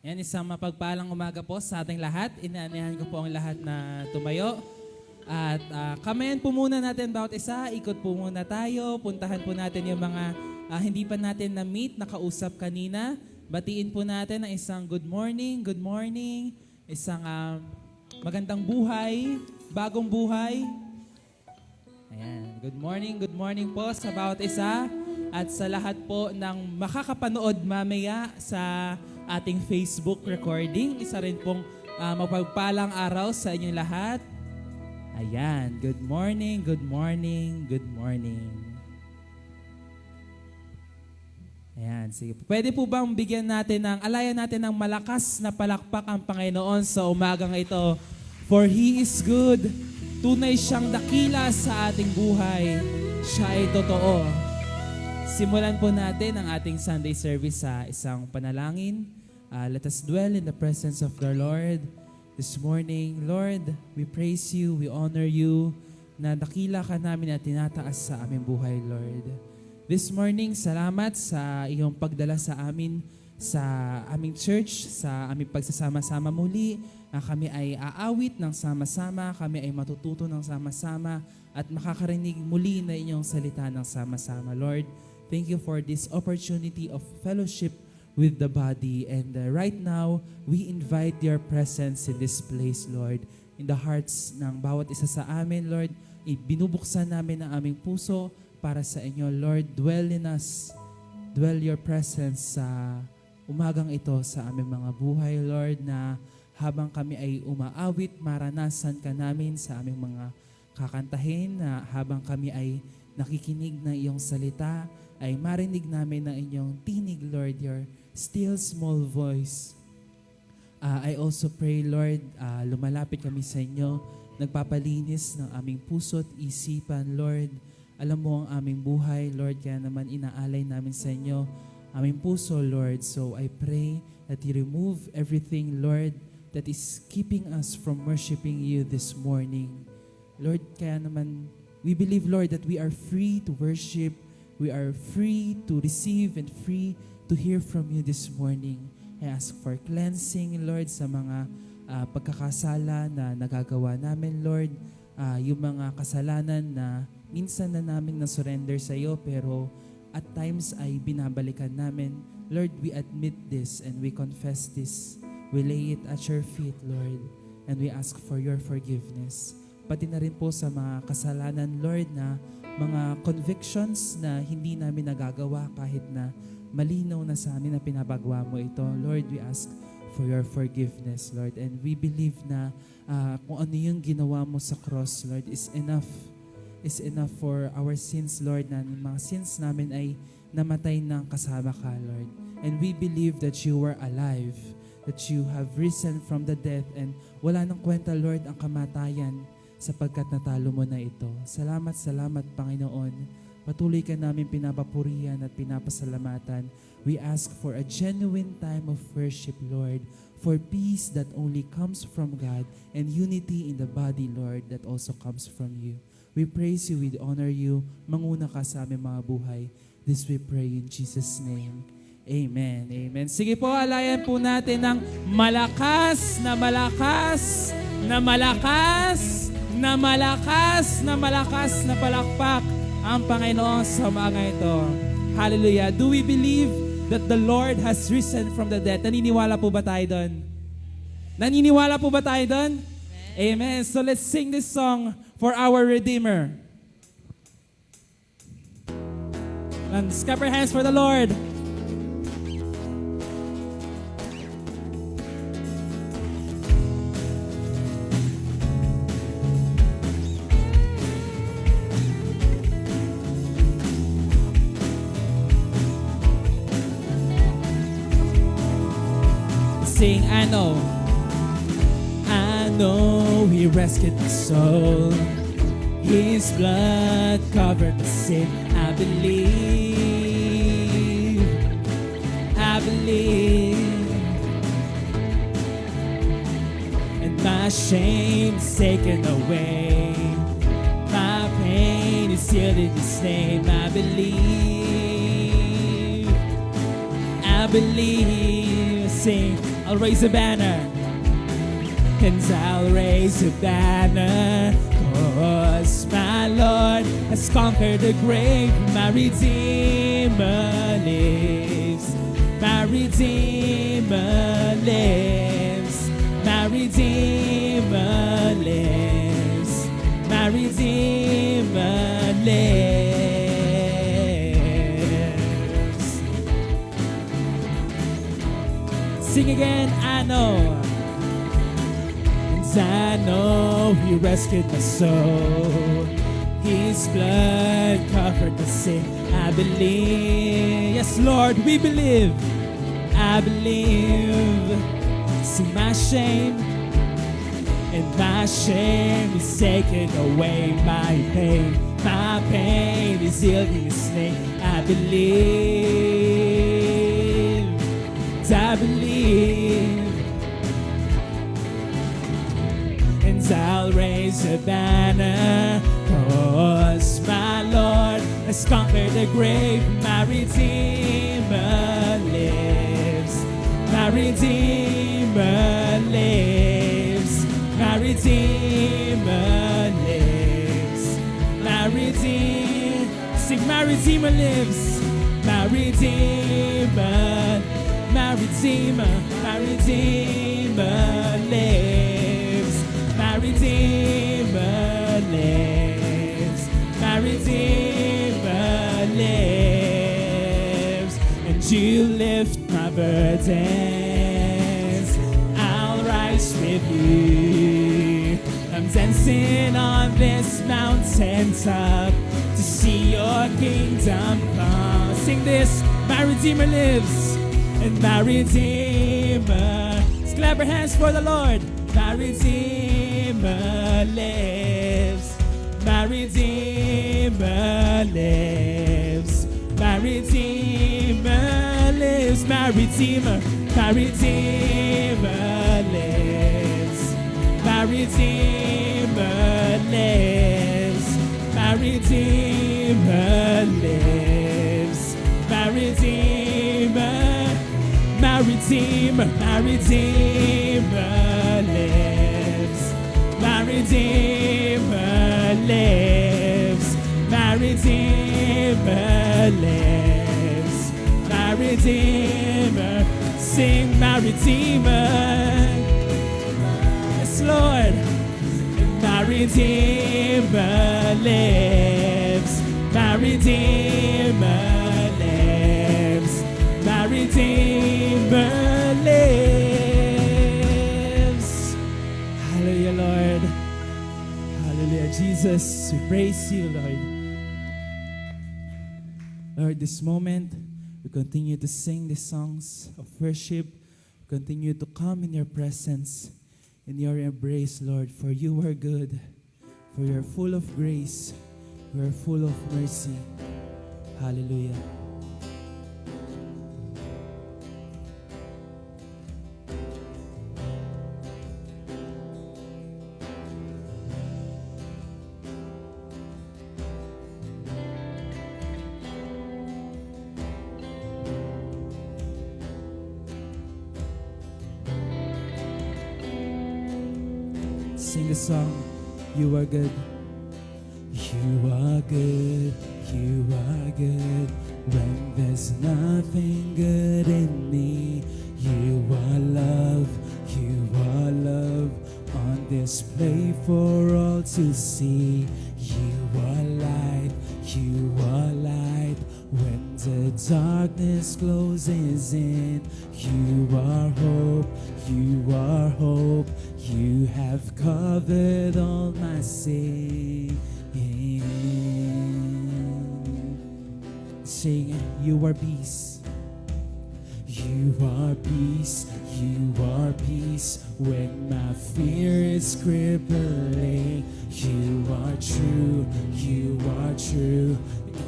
Yan, isang mapagpalang umaga po sa ating lahat. Inaanihan ko po ang lahat na tumayo. At kamayan po muna natin bawat isa. Ikot po muna tayo. Puntahan po natin yung mga hindi pa natin na-meet, nakausap kanina. Batiin po natin ang isang good morning, isang magandang buhay, bagong buhay. Ayan, good morning po sa bawat isa. At sa lahat po ng makakapanood mamaya sa ating Facebook recording. Isa rin pong mapagpalang araw sa inyong lahat. Ayan, good morning. Ayan, sige. Pwede po bang bigyan natin alayan natin ng malakas na palakpak ang Panginoon sa umagang ito? For He is good. Tunay siyang dakila sa ating buhay. Siya ay totoo. Simulan po natin ang ating Sunday service sa isang panalangin. Let us dwell in the presence of the Lord this morning. Lord, we praise you, we honor you, na dakila ka namin at tinataas sa aming buhay, Lord. This morning, salamat sa iyong pagdala sa amin, sa aming church, sa aming pagsasama-sama muli. Kami ay aawit ng sama-sama, kami ay matututo ng sama-sama, at makakarinig muli na inyong salita ng sama-sama, Lord. Thank you for this opportunity of fellowship with the body. And right now, we invite your presence in this place, Lord. In the hearts ng bawat isa sa amin, Lord, ibinubuksan namin ang aming puso para sa inyo, Lord. Dwell in us. Dwell your presence sa umagang ito sa aming mga buhay, Lord, na habang kami ay umaawit, maranasan ka namin sa aming mga kakantahin, na habang kami ay nakikinig ng iyong salita, ay marinig namin ng inyong tinig, Lord, your still small voice. I also pray, Lord, lumalapit kami sa inyo, nagpapalinis ng aming puso at isipan, Lord. Alam mo ang aming buhay, Lord, kaya naman inaalay namin sa inyo aming puso, Lord. So I pray that you remove everything, Lord, that is keeping us from worshiping you this morning. Lord, kaya naman we believe, Lord, that we are free to worship. We are free to receive and free to hear from you this morning. I ask for cleansing, Lord, sa mga pagkakasala na nagagawa namin, Lord. Yung mga kasalanan na minsan na namin na-surrender sa iyo, pero at times ay binabalikan namin. Lord, we admit this and we confess this. We lay it at your feet, Lord, and we ask for your forgiveness. Pati na rin po sa mga kasalanan, Lord, na mga convictions na hindi namin nagagawa kahit na malinaw na sa amin na pinapagawa mo ito. Lord, we ask for your forgiveness, Lord. And we believe na kung ano yung ginawa mo sa cross, Lord, is enough. Is enough for our sins, Lord, na yung mga sins namin ay namatay ng kasama ka, Lord. And we believe that you were alive, that you have risen from the dead, and wala nang kwenta, Lord, ang kamatayan, sapagkat natalo mo na ito. Salamat, Panginoon. Patuloy ka namin pinapapurihan at pinapasalamatan. We ask for a genuine time of worship, Lord, for peace that only comes from God, and unity in the body, Lord, that also comes from you. We praise you, we honor you. Manguna ka sa aming mga buhay. This we pray in Jesus' name. Amen. Amen. Sige po, alayan po natin ng malakas na palakpak ang Panginoon sa umaga ito. Hallelujah. Do we believe that the Lord has risen from the dead? Naniniwala po ba tayo doon? Amen. So let's sing this song for our Redeemer. Let's clap our hands for the Lord. Sing, I know He rescued my soul. His blood covered my sin. I believe. And my shame is taken away. My pain is sealed in His name. I believe. Sing, I'll raise a banner. And I'll raise a banner, 'cause my Lord has conquered the grave. My Redeemer lives. My Redeemer lives. My Redeemer lives. My Redeemer lives. Sing again, I know. I know He rescued my soul. His blood covered the sin. I believe, yes Lord, we believe. I believe. See my shame, and my shame is taken away. My pain is healed in His name. I believe. I believe. I'll raise a banner, 'cause my Lord has conquered the grave. My Redeemer lives. My Redeemer lives. My Redeemer lives. My Redeemer, sing, my Redeemer lives. My Redeemer, my Redeemer, my Redeemer lives. My Redeemer lives. My Redeemer lives. And You lift my burdens. I'll rise with You. I'm dancing on this mountaintop to see Your kingdom come. Sing this. My Redeemer lives. And my Redeemer. Let's clap our hands for the Lord. My Redeemer lives. My Redeemer lives. My Redeemer lives. My Redeemer. My Redeemer lives. My Redeemer lives. My Redeemer lives. My Redeemer. My Redeemer. My Redeemer lives. My Redeemer lives. My Redeemer lives. My Redeemer. Sing, my Redeemer. Yes, Lord. My Redeemer lives. My Redeemer lives. My Redeemer lives. Hallelujah, Lord. Hallelujah, Jesus. We praise You, Lord. Lord, this moment, we continue to sing the songs of worship. We continue to come in Your presence, in Your embrace, Lord. For You are good. For You are full of grace. You are full of mercy. Hallelujah. Sing the song, You Are Good. You are good, You are good. When there's nothing good in me, You are love, You are love. On display for all to see. You are light, You are light. When the darkness closes in, You are hope, You are hope. You have covered all my sin. Sing, You are peace. You are peace, You are peace. When my fear is crippling, You are true, You are true.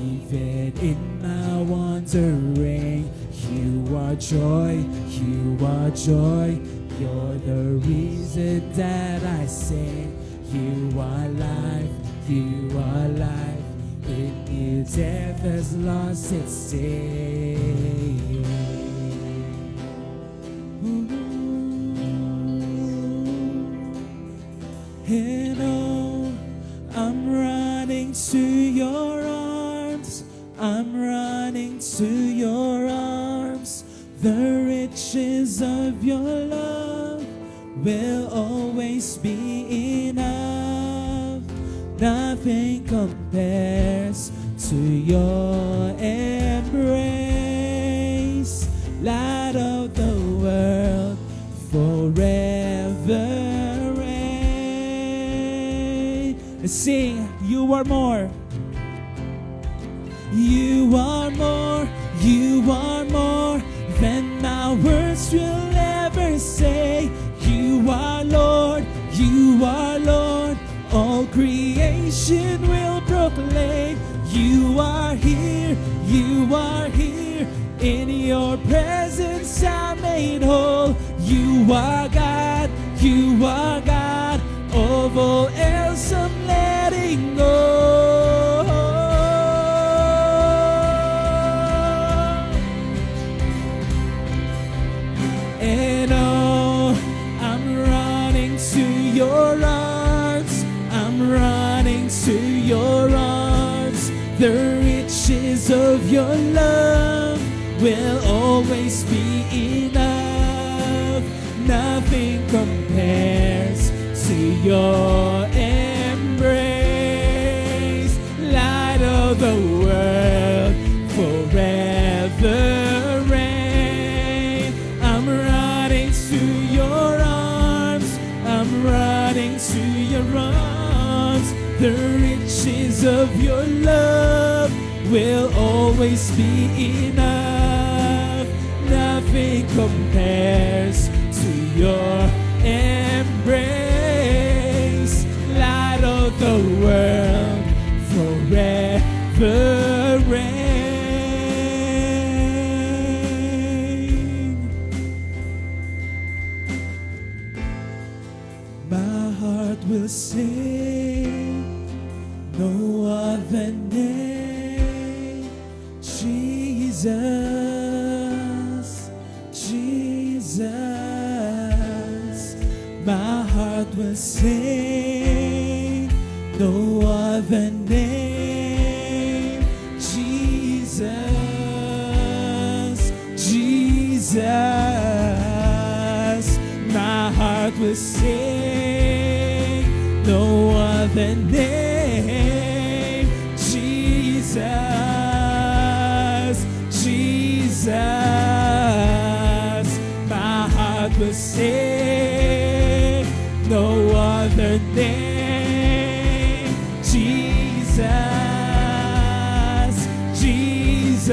Even in my wandering, You are joy, You are joy. You're the reason that I sing. You are life, You are life. In You death has lost its sting. And oh, I'm running to your arms. I'm running to your arms. The riches of your love will always be enough. Nothing compares to your embrace. Light of the world, forever reign. Sing, you are more. You are more, you are more than my words will ever say. You are Lord, you are Lord. All creation will proclaim. You are here, you are here. In your presence I'm made whole. You are God, you are God. Of all else I'm letting go. And oh, I'm running to your arms. I'm running to your arms. The riches of your love will always be enough. Nothing compares to your embrace. Light of the world, forever reign. I'm running to your arms. I'm running to your arms. The riches of your love will always be enough. Nothing compares to your embrace. Light of the world, forever reign. My heart will sing, no other name. Jesus, Jesus. My heart will sing, no other name. Jesus, Jesus. My heart will sing, no other name. Jesus, Jesus. My heart will sing, no other name. Jesus, Jesus.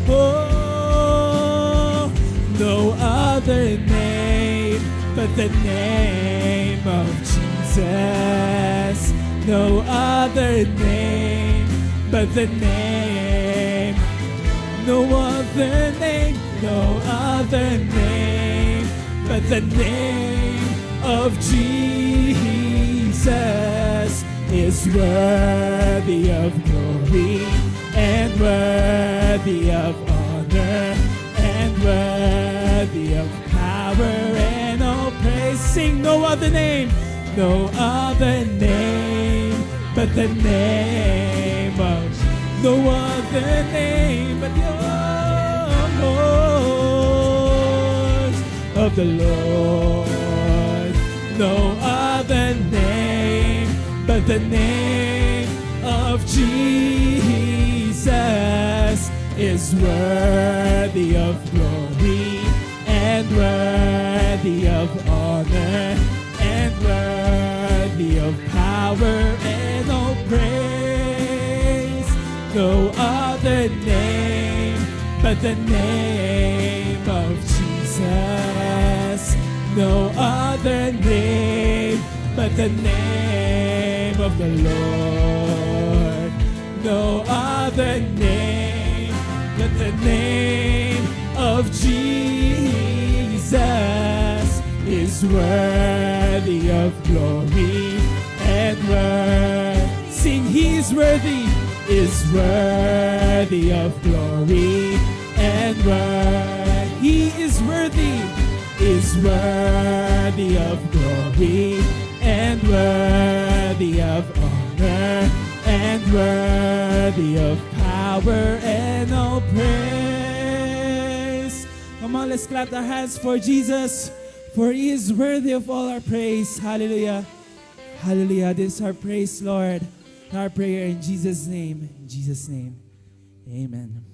Oh, no other name but the name of Jesus. No other name but the name. No other name, no other name but the name of Jesus is worthy of glory and worthy of honor and worthy of power and all praise. Sing, no other name, no other name but the name of, no other name but yours, of the Lord. No other name but the name of Jesus is worthy of glory and worthy of honor and worthy of power and all praise. No other name but the name of Jesus. No other name but the name of the Lord. No other name but the name of Jesus is worthy of glory and worth. Sing, He is worthy of glory and worth. He is worthy worthy of glory and worthy of honor and worthy of power and all praise. Come on, let's clap our hands for Jesus, for He is worthy of all our praise. Hallelujah. Hallelujah. This is our praise, Lord. Our prayer in Jesus' name. In Jesus' name. Amen.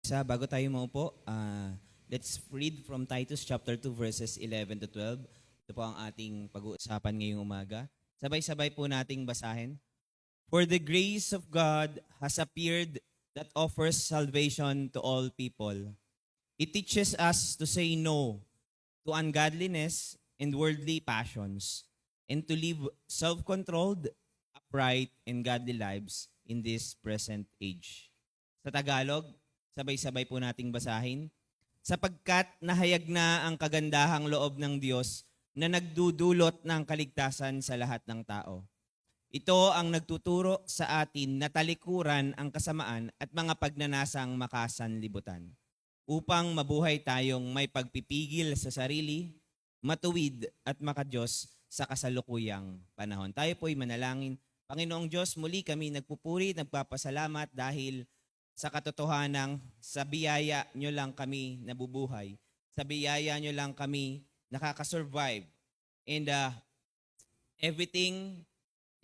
Bago tayo maupo, let's read from Titus chapter 2 verses 11 to 12. Ito po ang ating pag-uusapan ngayong umaga. Sabay-sabay po nating basahin. For the grace of God has appeared that offers salvation to all people. It teaches us to say no to ungodliness and worldly passions, and to live self-controlled, upright, and godly lives in this present age. Sa Tagalog, sabay-sabay po nating basahin. Sapagkat nahayag na ang kagandahang loob ng Diyos na nagdudulot ng kaligtasan sa lahat ng tao. Ito ang nagtuturo sa atin na talikuran ang kasamaan at mga pagnanasang makasanlibutan, upang mabuhay tayong may pagpipigil sa sarili matuwid at makadiyos sa kasalukuyang panahon. Tayo po'y manalangin. Panginoong Diyos, muli kami nagpupuri, nagpapasalamat dahil sa katotohanang sa biyaya nyo lang kami nabubuhay. Sa biyaya nyo lang kami nakakasurvive. And everything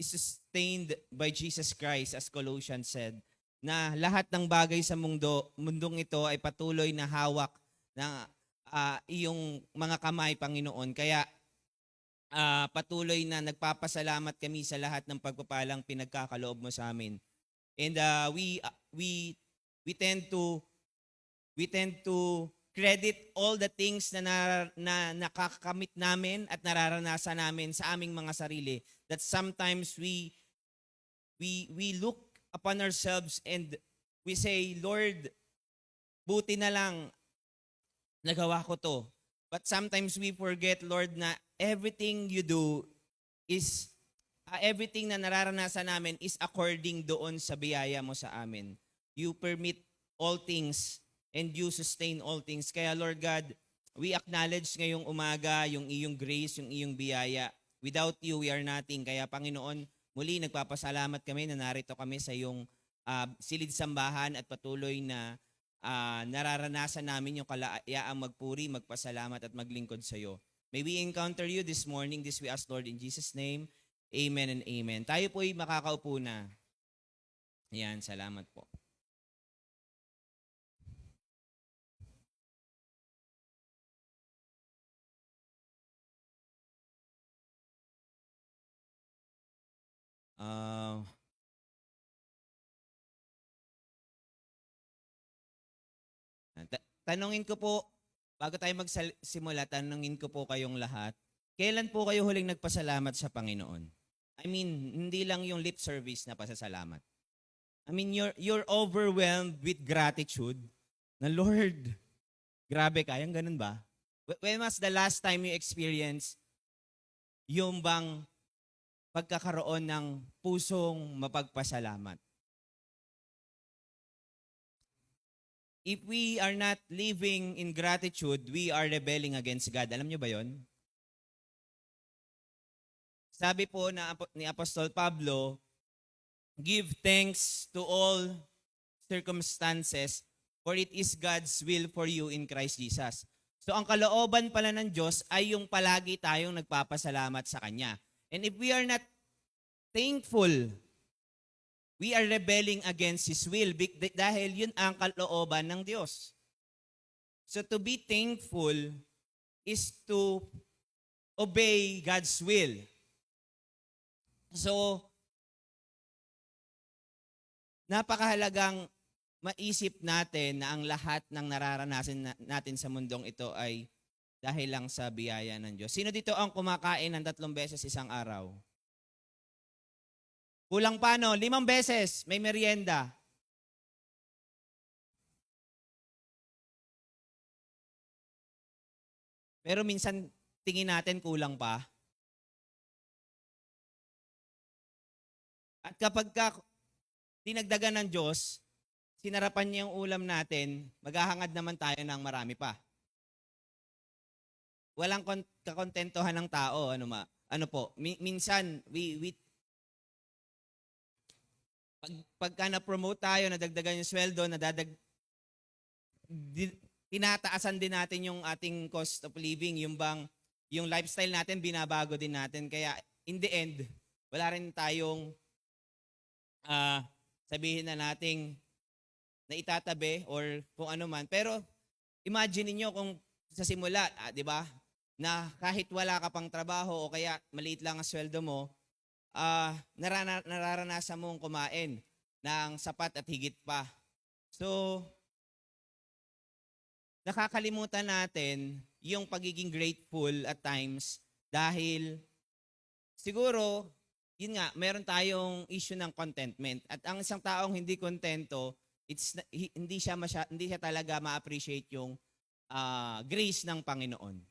is sustained by Jesus Christ, as Colossians said, na lahat ng bagay sa mundong ito ay patuloy na hawak ng iyong mga kamay, Panginoon. Kaya patuloy na nagpapasalamat kami sa lahat ng pagpapalang pinagkakaloob mo sa amin. And we tend to credit all the things na nakakamit namin at nararanasan namin sa aming mga sarili. That sometimes we look upon ourselves and we say, Lord, buti na lang nagawa ko to. But sometimes we forget, Lord, na everything you do is, everything na nararanasan namin is according doon sa biyaya mo sa amin. You permit all things and you sustain all things. Kaya Lord God, we acknowledge ngayong umaga yung iyong grace, yung iyong biyaya. Without you, we are nothing. Kaya Panginoon, muli nagpapasalamat kami na narito kami sa iyong silid sambahan at patuloy na nararanasan namin yung kalaayaang magpuri, magpasalamat at maglingkod sa iyo. May we encounter you this morning. This we ask, Lord, in Jesus' name. Amen and amen. Tayo po'y makakaupo na. Ayan, salamat po. Tanungin ko po, bago tayo magsimula, tanungin ko po kayong lahat, kailan po kayo huling nagpasalamat sa Panginoon? I mean, hindi lang yung lip service na pasasalamat. I mean, you're overwhelmed with gratitude na, Lord, grabe ka, yung ganun ba? When was the last time you experienced yung bang pagkakaroon ng pusong mapagpasalamat? If we are not living in gratitude, we are rebelling against God. Alam niyo ba yon? Sabi po ni Apostol Pablo, give thanks to all circumstances, for it is God's will for you in Christ Jesus. So ang kalooban pala ng Diyos ay yung palagi tayong nagpapasalamat sa Kanya. And if we are not thankful, we are rebelling against His will dahil yun ang kalooban ng Diyos. So to be thankful is to obey God's will. So, napakahalagang maisip natin na ang lahat ng nararanasan natin sa mundong ito ay dahil lang sa biyaya ng Diyos. Sino dito ang kumakain ng 3 beses isang araw? Kulang pa, no? 5 beses may merienda. Pero minsan tingin natin kulang pa. At kapag dinagdagan ng Diyos, sinarapan niya yung ulam natin, maghahangad naman tayo ng marami pa. Walang kakontentuhan ng tao. Ano po? Minsan, pagka na-promote tayo, nadagdagan yung sweldo, tinataasan din natin yung ating cost of living, yung lifestyle natin, binabago din natin. Kaya in the end, wala rin tayong sabihin na nating na itatabi or kung ano man. Pero imagine niyo kung sa simula, di ba, na kahit wala ka pang trabaho o kaya maliit lang ang sweldo mo, nararanasan mong kumain ng sapat at higit pa. So, nakakalimutan natin yung pagiging grateful at times dahil siguro, yun nga, meron tayong issue ng contentment. At ang isang taong hindi kontento, hindi siya talaga ma-appreciate yung grace ng Panginoon.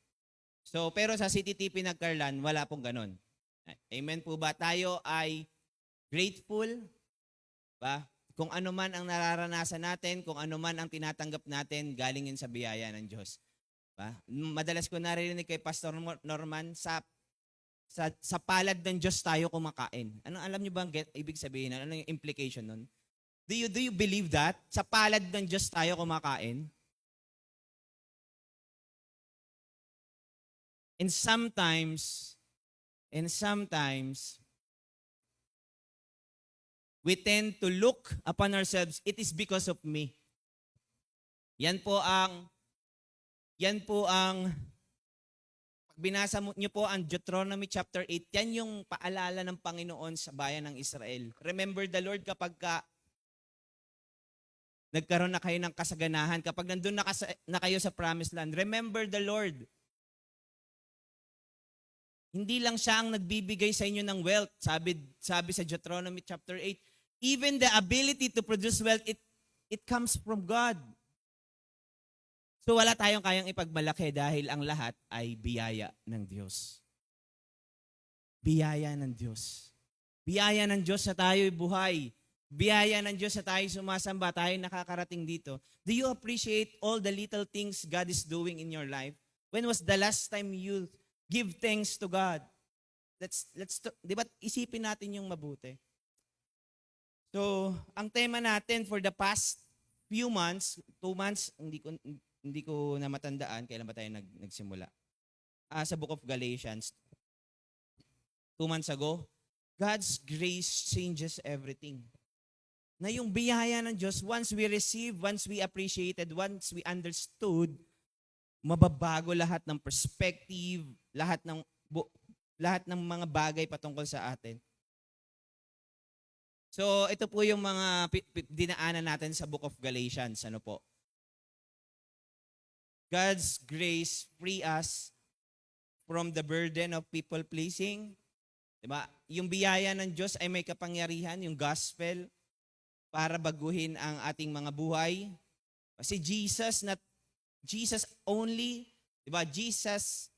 So, pero sa CTTP Nagkarlan, wala pong ganun. Amen po ba? Tayo ay grateful, ba? Kung ano man ang nararanasan natin, kung ano man ang tinatanggap natin, galing yun sa biyaya ng Diyos. Madalas ko naririnig kay Pastor Norman, sa palad ng Diyos tayo kumakain. Alam niyo ba ang ibig sabihin? Ano yung implication nun? Do you believe that? Sa palad ng Diyos tayo kumakain? And sometimes, we tend to look upon ourselves, it is because of me. Yan po ang, pag binasa niyo po ang Deuteronomy chapter 8, yan yung paalala ng Panginoon sa bayan ng Israel. Remember the Lord kapag nagkaroon na kayo ng kasaganahan, kapag nandun na kayo sa promised land, remember the Lord. Hindi lang siya ang nagbibigay sa inyo ng wealth. Sabi sa Deuteronomy chapter 8, even the ability to produce wealth, it comes from God. So wala tayong kayang ipagmalaki dahil ang lahat ay biyaya ng Diyos. Biyaya ng Diyos. Biyaya ng Diyos sa tayo'y buhay. Biyaya ng Diyos sa tayo sumasamba, tayo nakakarating dito. Do you appreciate all the little things God is doing in your life? When was the last time you give thanks to God? Di ba isipin natin yung mabuti? So, ang tema natin for the past few months, 2 months, hindi ko na matandaan kailan ba tayo nagsimula. Sa Book of Galatians, 2 months ago, God's grace changes everything. Na yung biyaya ng Diyos, once we receive, once we appreciated, once we understood, mababago lahat ng perspective, lahat ng mga bagay patungkol sa atin. So, ito po yung mga dinaanan natin sa Book of Galatians. Ano po? God's grace free us from the burden of people pleasing. Diba? Yung biyaya ng Diyos ay may kapangyarihan, yung gospel, para baguhin ang ating mga buhay. Kasi Jesus only, diba? Jesus,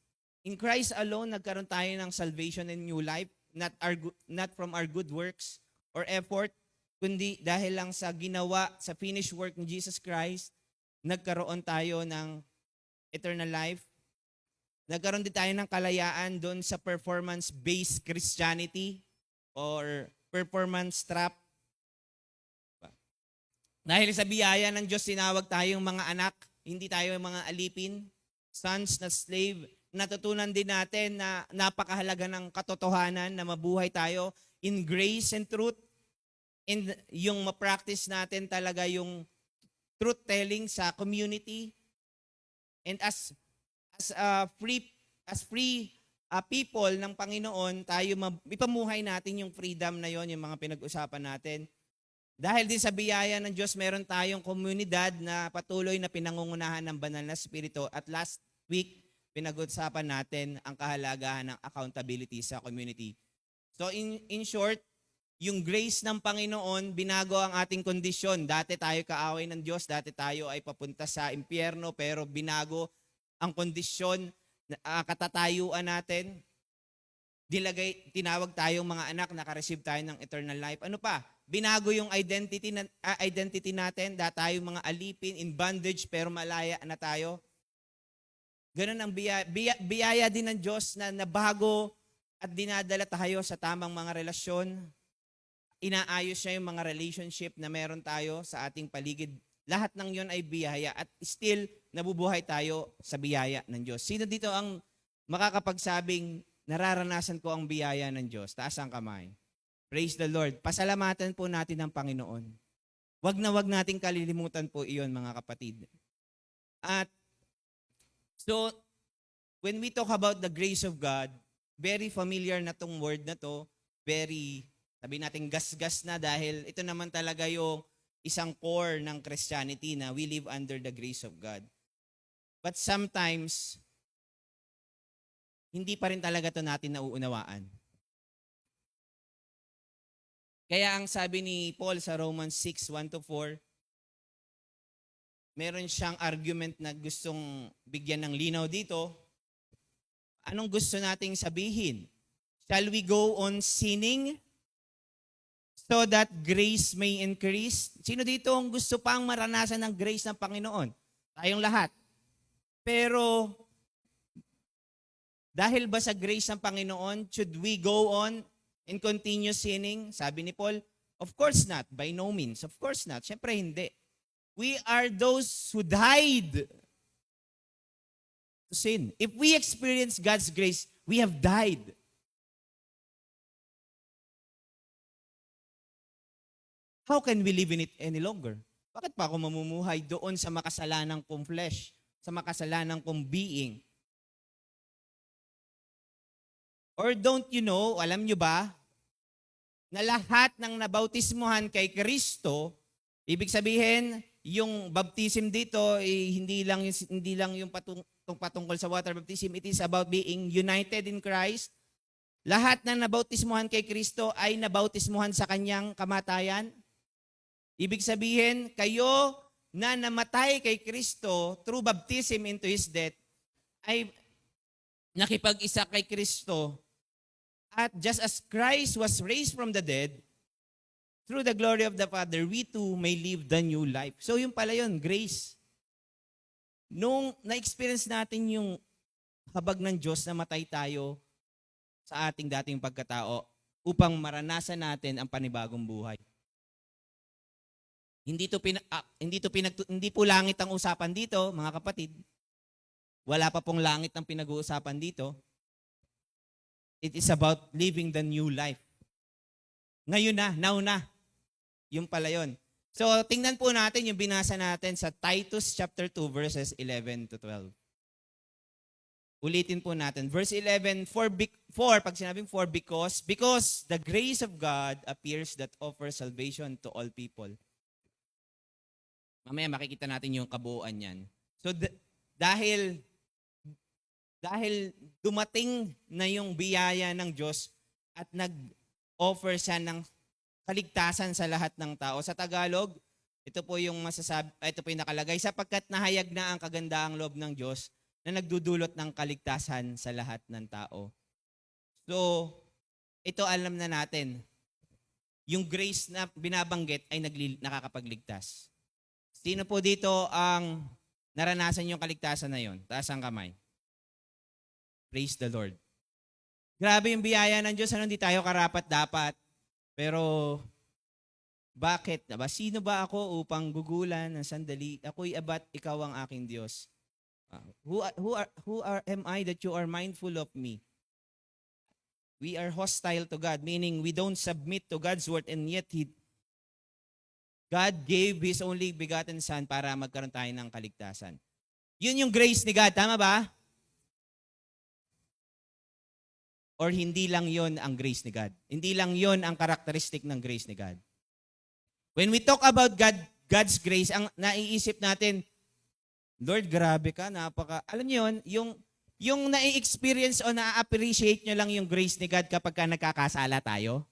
in Christ alone, nagkaroon tayo ng salvation and new life, not from our good works or effort, kundi dahil lang sa ginawa, sa finished work ni Jesus Christ, nagkaroon tayo ng eternal life. Nagkaroon din tayo ng kalayaan doon sa performance-based Christianity or performance trap. Dahil sa biyaya ng Diyos, tinawag tayong mga anak, hindi tayo mga alipin, sons na slave. Natutunan din natin na napakahalaga ng katotohanan na mabuhay tayo in grace and truth. And yung ma-practice natin talaga yung truth-telling sa community. And as free people ng Panginoon, tayo ipamuhay natin yung freedom na yon, yung mga pinag-usapan natin. Dahil din sa biyaya ng Diyos, meron tayong komunidad na patuloy na pinangungunahan ng banal na spirito. At last week, pinag-usapan natin ang kahalagahan ng accountability sa community. So in short, yung grace ng Panginoon, binago ang ating kondisyon. Dati tayo kaaway ng Diyos, dati tayo ay papunta sa impyerno, pero binago ang kondisyon, katatayuan natin. Tinawag tayong mga anak, naka-receive tayo ng eternal life. Ano pa? Binago yung identity natin, dahil tayo mga alipin, in bondage, pero malaya na tayo. Ganun ang biyaya din ng Diyos na nabago at dinadala tayo sa tamang mga relasyon. Inaayos niya yung mga relationship na meron tayo sa ating paligid. Lahat ng yon ay biyaya at still nabubuhay tayo sa biyaya ng Diyos. Sino dito ang makakapagsabing nararanasan ko ang biyaya ng Diyos? Taas ang kamay. Praise the Lord. Pasalamatan po natin ang Panginoon. Wag nating kalilimutan po iyon, mga kapatid. At so, when we talk about the grace of God, very familiar na tong word na to, very, sabi natin, gas-gas na dahil ito naman talaga yung isang core ng Christianity na we live under the grace of God. But sometimes, hindi pa rin talaga to natin nauunawaan. Kaya ang sabi ni Paul sa Romans 6:1-4, meron siyang argument na gustong bigyan ng linaw dito. Anong gusto nating sabihin? Shall we go on sinning so that grace may increase? Sino dito ang gusto pang maranasan ng grace ng Panginoon? Tayong lahat. Pero dahil ba sa grace ng Panginoon, should we go on and continue sinning? Sabi ni Paul, of course not. By no means. Of course not. Siyempre hindi. We are those who died to sin. If we experience God's grace, we have died. How can we live in it any longer? Bakit pa ako mamumuhay doon sa makasalanang kong flesh, sa makasalanang kong being? Or don't you know, alam nyo ba, na lahat ng nabautismuhan kay Kristo, ibig sabihin, yung baptism dito, hindi lang yung patungkol sa water baptism, it is about being united in Christ. Lahat ng nabautismuhan kay Kristo ay nabautismuhan sa kanyang kamatayan. Ibig sabihin, kayo na namatay kay Kristo through baptism into His death, ay nakipag-isa kay Kristo. At just as Christ was raised from the dead, through the glory of the Father, we too may live the new life. So yung pala yun, grace. Nung na-experience natin yung habag ng Diyos na matay tayo sa ating dating pagkatao upang maranasan natin ang panibagong buhay. Hindi po langit ang usapan dito, mga kapatid. Wala pa pong langit ang pinag-uusapan dito. It is about living the new life. Ngayon na, now na. Yung pala yun. So, tingnan po natin yung binasa natin sa Titus chapter 2, verses 11 to 12. Ulitin po natin. Verse 11, pag sinabing for, because the grace of God appears that offers salvation to all people. Mamaya makikita natin yung kabuuan yan. So, dahil dumating na yung biyaya ng Diyos at nag-offer siya ng kaligtasan sa lahat ng tao. Sa Tagalog, ito po yung nakalagay, sapagkat nahayag na ang kagandaang loob ng Diyos na nagdudulot ng kaligtasan sa lahat ng tao. So, ito alam na natin, yung grace na binabanggit ay nakakapagligtas. Sino po dito ang naranasan yung kaligtasan na yon? Taas ang kamay. Praise the Lord. Grabe yung biyaya ng Diyos. Hindi tayo karapat-dapat. Pero, bakit? Sino ba ako upang gugulan ng sandali? Ako'y abat, ikaw ang aking Diyos. Am I that you are mindful of me? We are hostile to God, meaning we don't submit to God's word, and yet God gave His only begotten Son para magkaroon tayo ng kaligtasan. Yun yung grace ni God. Tama ba? Or hindi lang yon ang grace ni God? Hindi lang yon ang characteristic ng grace ni God. When we talk about God's grace, ang naiisip natin, Lord, grabe ka, alam niyo yun, yung nai-experience o na-appreciate nyo lang yung grace ni God kapag ka nagkakasala tayo?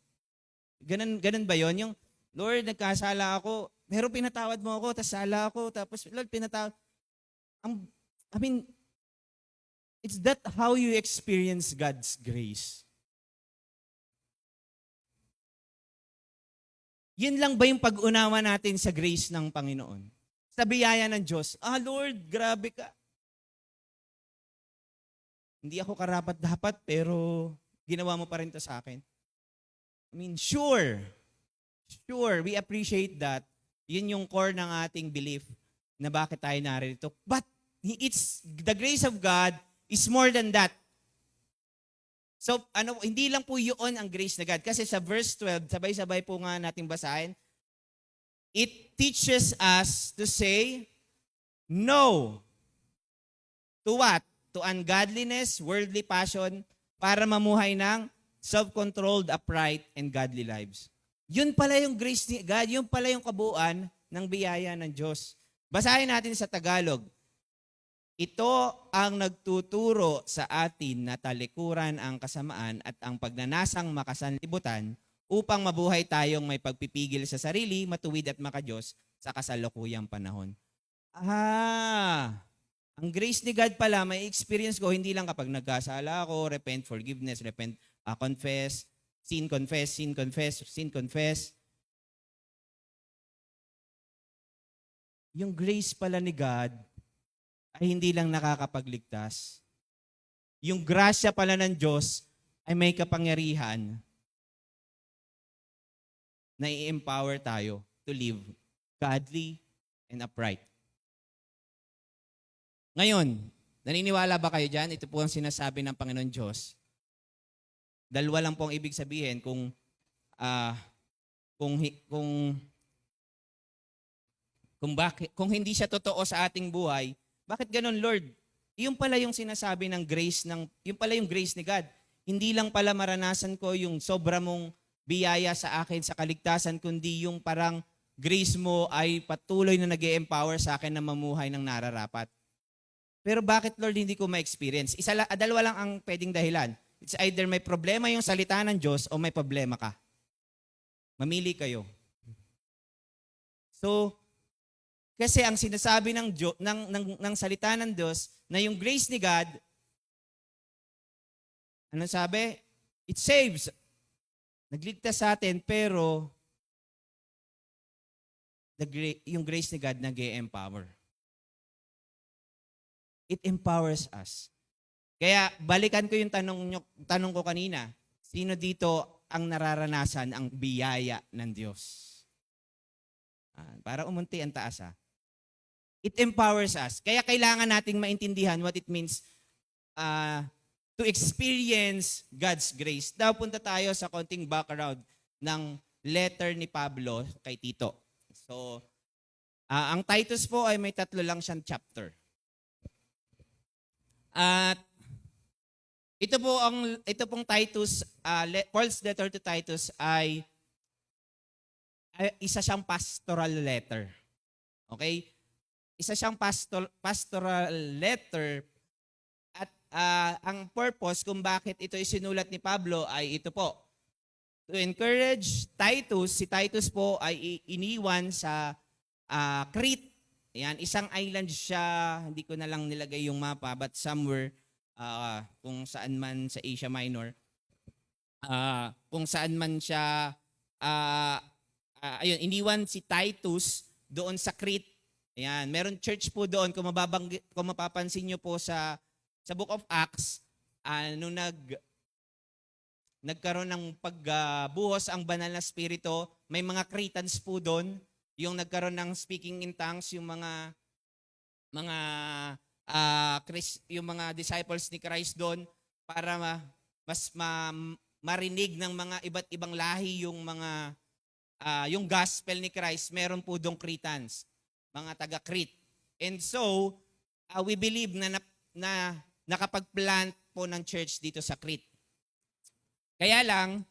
Ganun ba yon? Yung, Lord, nagkasala ako, pero pinatawad mo ako, tapos sala ako, tapos, Lord, pinatawad. It's that how you experience God's grace. Yun lang ba yung pag-unawa natin sa grace ng Panginoon? Sa biyaya ng Diyos, Lord, grabe ka. Hindi ako karapat-dapat, pero ginawa mo pa rin to sa akin. Sure, we appreciate that. Yun yung core ng ating belief na bakit tayo narito. But the grace of God is more than that. So, hindi lang po yun ang grace na God. Kasi sa verse 12, sabay-sabay po nga natin basahin, it teaches us to say no. To what? To ungodliness, worldly passion, para mamuhay ng self-controlled, upright, and godly lives. Yun pala yung grace ni God. Yun pala yung kabuuan ng biyaya ng Diyos. Basahin natin sa Tagalog. Ito ang nagtuturo sa atin na talikuran ang kasamaan at ang pagnanasang makasanlibutan upang mabuhay tayong may pagpipigil sa sarili, matuwid at makadiyos sa kasalukuyang panahon. Ang grace ni God pala, may experience ko, hindi lang kapag nagkasala ako, repent, forgiveness, confess, sin, confess. Yung grace pala ni God ay hindi lang nakakapagligtas. Yung grasya pala ng Diyos ay may kapangyarihan na i-empower tayo to live godly and upright. Ngayon, naniniwala ba kayo dyan? Ito po ang sinasabi ng Panginoon Diyos. Dalawa lang po ang ibig sabihin kung hindi siya totoo sa ating buhay. Bakit ganun, Lord? Yung pala yung sinasabi ng grace yung pala yung grace ni God. Hindi lang pala maranasan ko yung sobra mong biyaya sa akin sa kaligtasan, kundi yung parang grace mo ay patuloy na nag-e-empower sa akin na mamuhay ng nararapat. Pero bakit, Lord, hindi ko ma-experience? Dalawa lang ang pwedeng dahilan. It's either may problema yung salita ng Diyos o may problema ka. Mamili kayo. So, kasi ang sinasabi ng salita ng Diyos na yung grace ni God, ano sabi? It saves. Nagligtas sa atin, pero yung grace ni God nag-e-empower. It empowers us. Kaya balikan ko yung tanong ko kanina. Sino dito ang nararanasan ang biyaya ng Diyos? Para umunti ang taas ha. It empowers us. Kaya kailangan nating maintindihan what it means to experience God's grace. Daw punta tayo sa konting background ng letter ni Pablo kay Tito. So, ang Titus po ay may 3 lang siyang chapter. At ito pong Titus, Paul's letter to Titus ay isa siyang pastoral letter. Okay? Isa siyang pastoral letter. At ang purpose kung bakit ito isinulat ni Pablo ay ito po. To encourage Titus, si Titus po ay iniwan sa Crete. Ayan, isang island siya, hindi ko na lang nilagay yung mapa, but somewhere kung saan man sa Asia Minor. Kung saan man siya, iniwan si Titus doon sa Crete. Ayan, meron church po doon, kung mapapansin nyo po sa Book of Acts, nung nagkaroon ng pagbuhos ang banal na spirito, may mga Cretans po doon, yung nagkaroon ng speaking in tongues, yung mga disciples ni Christ doon, para mas marinig ng mga iba't ibang lahi yung gospel ni Christ. Meron po doong Cretans, mga taga-Crete. And so, we believe na nakapag-plant po ng church dito sa Crete. Kaya lang,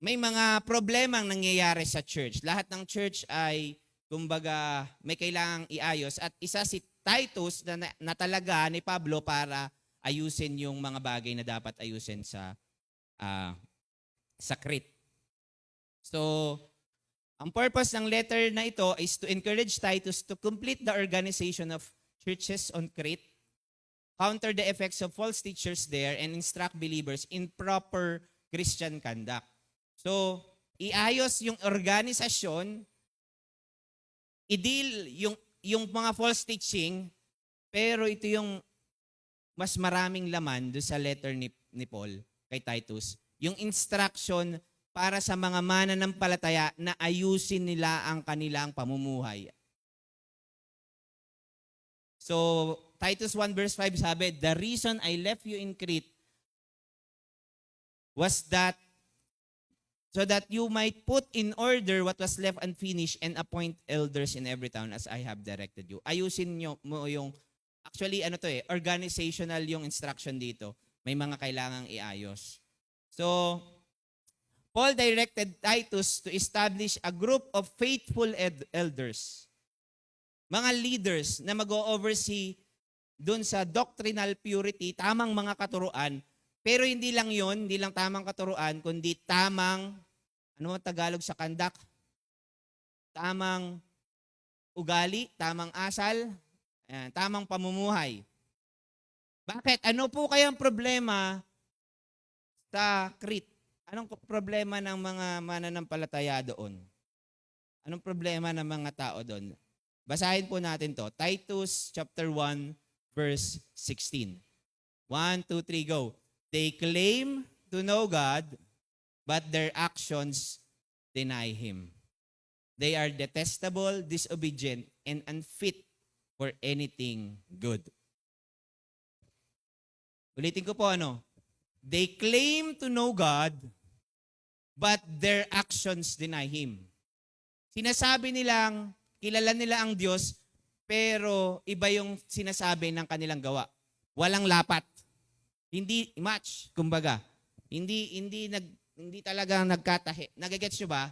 may mga problemang nangyayari sa church. Lahat ng church ay, kumbaga, may kailangang iayos. At isa si Titus na talaga ni Pablo para ayusin yung mga bagay na dapat ayusin sa Crete. So, ang purpose ng letter na ito is to encourage Titus to complete the organization of churches on Crete, counter the effects of false teachers there, and instruct believers in proper Christian conduct. So, iayos yung organisasyon, i-deal yung mga false teaching, pero ito yung mas maraming laman doon sa letter ni Paul kay Titus. Yung instruction para sa mga mananampalataya na ayusin nila ang kanilang pamumuhay. So, Titus 1 verse 5 sabi, "The reason I left you in Crete was that so that you might put in order what was left unfinished and appoint elders in every town as I have directed you." Ayusin mo yung, actually organizational yung instruction dito. May mga kailangang iayos. So, Paul directed Titus to establish a group of faithful elders. Mga leaders na mag-oversee dun sa doctrinal purity, tamang mga katuruan. Pero hindi lang yon, hindi lang tamang katuruan, kundi tamang, ano ang Tagalog sa conduct? Tamang ugali, tamang asal, tamang pamumuhay. Bakit? Ano po kayang problema sa Crete? Anong problema ng mga mananampalataya doon? Anong problema ng mga tao doon? Basahin po natin to. Titus chapter 1 verse 16. 1, 2, 3, go. They claim to know God, but their actions deny Him. They are detestable, disobedient, and unfit for anything good. Ulitin ko po They claim to know God, but their actions deny Him. Sinasabi nilang, kilala nila ang Diyos, pero iba yung sinasabi ng kanilang gawa. Walang lapat. Hindi match, kumbaga. Hindi talagang nagkatahi. Nagagets nyo ba?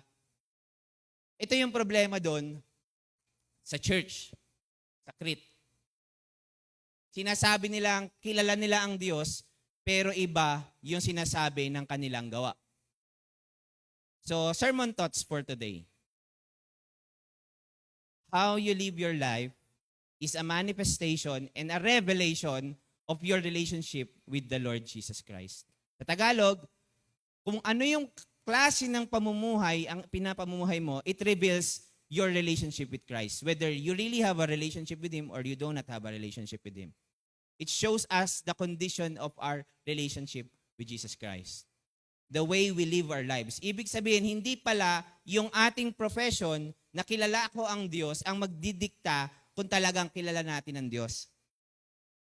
Ito yung problema doon sa church, sa Crete. Sinasabi nilang, kilala nila ang Diyos, pero iba yung sinasabi ng kanilang gawa. So, sermon thoughts for today. How you live your life is a manifestation and a revelation of your relationship with the Lord Jesus Christ. Sa Tagalog, kung ano yung klase ng pamumuhay ang pinapamumuhay mo, it reveals your relationship with Christ. Whether you really have a relationship with Him or you do not have a relationship with Him. It shows us the condition of our relationship with Jesus Christ. The way we live our lives. Ibig sabihin, hindi pala yung ating profession na kilala ko ang Diyos ang magdidikta kung talagang kilala natin ang Diyos.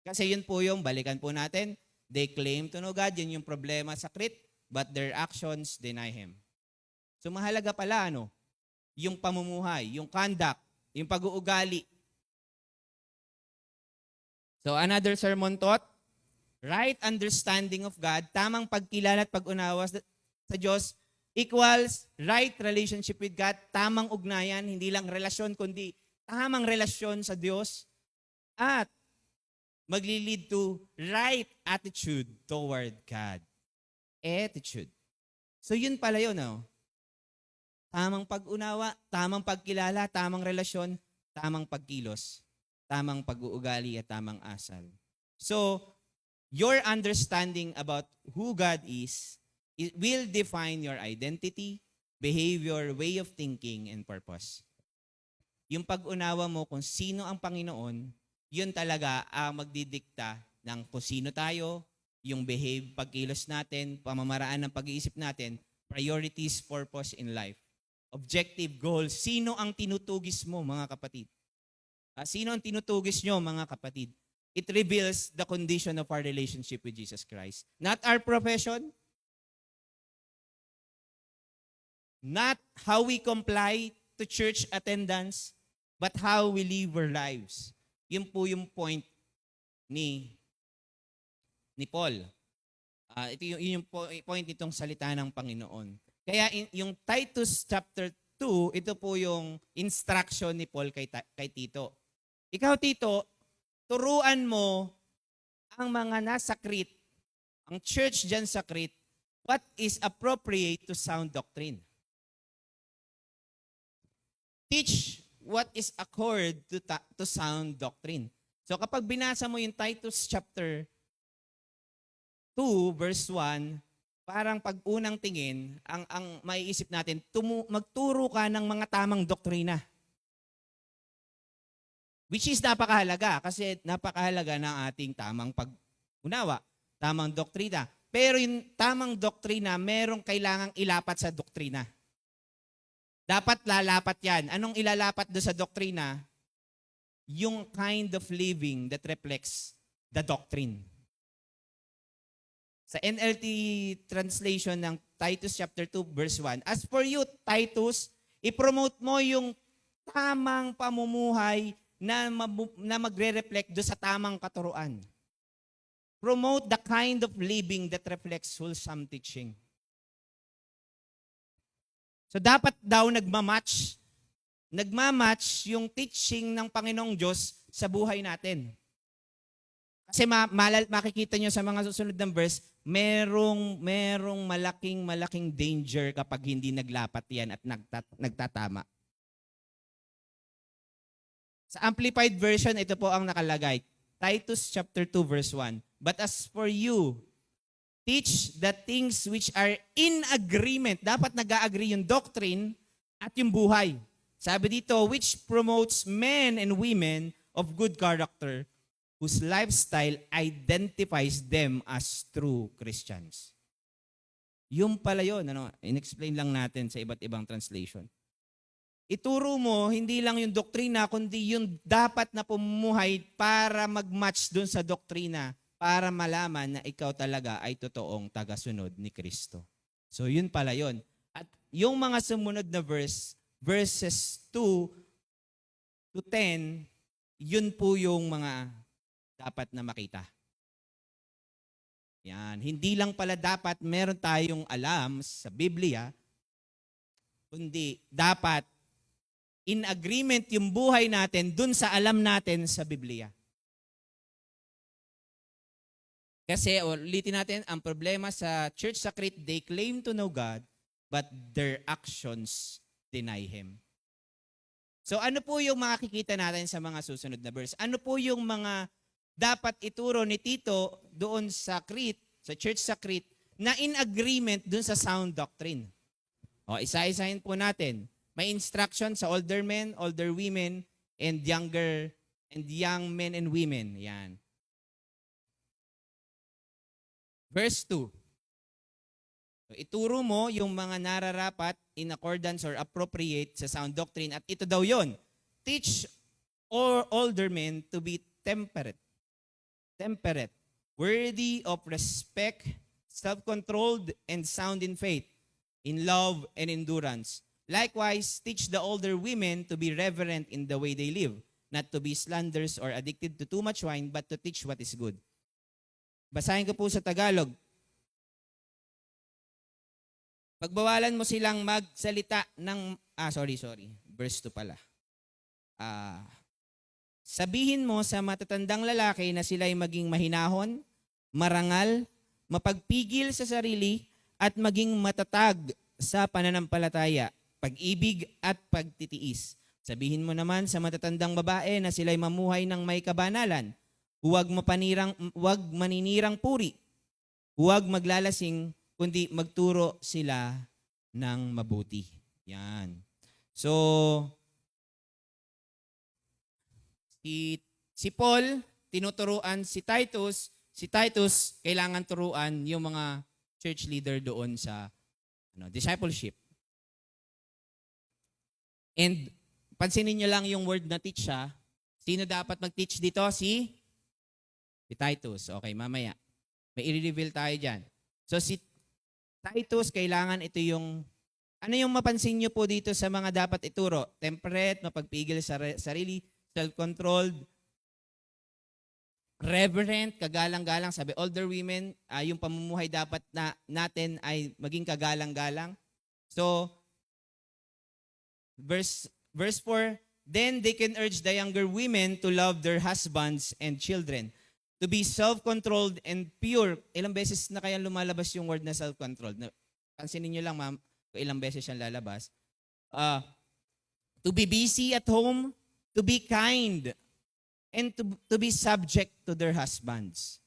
Kasi yun po yung, balikan po natin, they claim to know God, yun yung problema sa Crete, but their actions deny Him. So mahalaga pala, yung pamumuhay, yung conduct, yung pag-uugali. So another sermon thought, right understanding of God, tamang pagkilala at pag-unawa sa Diyos equals right relationship with God, tamang ugnayan, hindi lang relasyon, kundi tamang relasyon sa Diyos, at magli-lead to right attitude toward God. Attitude. So yun pala yun, Tamang pag-unawa, tamang pagkilala, tamang relasyon, tamang pagkilos, tamang pag-uugali at tamang asal. So, your understanding about who God is, it will define your identity, behavior, way of thinking, and purpose. Yung pag-unawa mo kung sino ang Panginoon, yun talaga ang magdidikta ng kung sino tayo, yung behave, pagkilos natin, pamamaraan ng pag-iisip natin, priorities, purpose in life, objective, goals. Sino ang tinutugis mo, mga kapatid? Sino ang tinutugis nyo, mga kapatid? It reveals the condition of our relationship with Jesus Christ. Not our profession, not how we comply to church attendance, but how we live our lives. Yun po yung point ni Paul. Ito yung point nitong salita ng Panginoon. Kaya yung Titus chapter 2, ito po yung instruction ni Paul kay Tito. Ikaw, Tito, turuan mo ang mga nasa Crete, ang church dyan sa Crete, what is appropriate to sound doctrine. Teach what is accord to sound doctrine. So kapag binasa mo yung Titus chapter 2, verse 1, parang pag unang tingin, ang maiisip natin, magturo ka ng mga tamang doktrina. Which is napakahalaga kasi napakahalaga ng ating tamang pag-unawa, tamang doktrina. Pero yung tamang doktrina, merong kailangang ilapat sa doktrina. Dapat lalapat yan. Anong ilalapat do sa doktrina? Yung kind of living that reflects the doctrine. Sa NLT translation ng Titus chapter 2 verse 1, as for you, Titus, i-promote mo yung tamang pamumuhay na magre-reflect do sa tamang katuruan. Promote the kind of living that reflects wholesome teaching. So dapat daw nagmamatch yung teaching ng Panginoong Diyos sa buhay natin. Kasi makikita nyo sa mga susunod ng verse, merong malaking danger kapag hindi naglapat yan at nagtatama. Sa Amplified Version, ito po ang nakalagay. Titus chapter 2 verse 1. But as for you, teach the things which are in agreement. Dapat nag-agree yung doctrine at yung buhay. Sabi dito, which promotes men and women of good character, whose lifestyle identifies them as true Christians. Yung pala yun, in-explain lang natin sa iba't ibang translation. Ituro mo, hindi lang yung doktrina, kundi yung dapat na pumumuhay para mag-match dun sa doktrina, para malaman na ikaw talaga ay totoong tagasunod ni Kristo. So yun pala yun. At yung mga sumunod na verses 2 to 10, yun po yung mga dapat na makita. Yan. Hindi lang pala dapat meron tayong alam sa Biblia, kundi dapat in agreement yung buhay natin dun sa alam natin sa Biblia. Kasi, ulitin natin, ang problema sa church sa Crete, they claim to know God, but their actions deny Him. So ano po yung makikita natin sa mga susunod na verse? Ano po yung mga dapat ituro ni Tito doon sa Crete, sa church sa Crete, na in agreement doon sa sound doctrine? O, isa-isahin po natin. May instruction sa older men, older women, and young men and women. Yan. Verse 2. So, ituro mo yung mga nararapat in accordance or appropriate sa sound doctrine. At ito daw yon. Teach older men to be temperate, worthy of respect, self-controlled, and sound in faith, in love and endurance. Likewise, teach the older women to be reverent in the way they live, not to be slanderers or addicted to too much wine, but to teach what is good. Basahin ko po sa Tagalog. Pagbawalan mo silang magsalita ng, verse 2 pala. Sabihin mo sa matatandang lalaki na sila'y maging mahinahon, marangal, mapagpigil sa sarili, at maging matatag sa pananampalataya, pag-ibig at pagtitiis. Sabihin mo naman sa matatandang babae na sila'y mamuhay ng may kabanalan, huwag maninirang puri, huwag maglalasing, kundi magturo sila ng mabuti. Yan. So, si Paul, tinuturuan si Titus, kailangan turuan yung mga church leader doon sa discipleship. And pansinin nyo lang yung word na teach ha. Sino dapat mag-teach dito? Si Titus. Okay, mamaya. May i-reveal tayo dyan. So si Titus, kailangan ito yung, ano yung mapansin nyo po dito sa mga dapat ituro? Temperate, mapagpigil sa sarili, self-controlled, reverent, kagalang-galang. Sabi, older women, yung pamumuhay dapat na natin ay maging kagalang-galang. So, verse 4, then they can urge the younger women to love their husbands and children, to be self-controlled and pure. Ilang beses na kaya lumalabas yung word na self-controlled? Pansinin nyo lang, ma'am, kung ilang beses siyang lalabas. To be busy at home, to be kind, and to be subject to their husbands,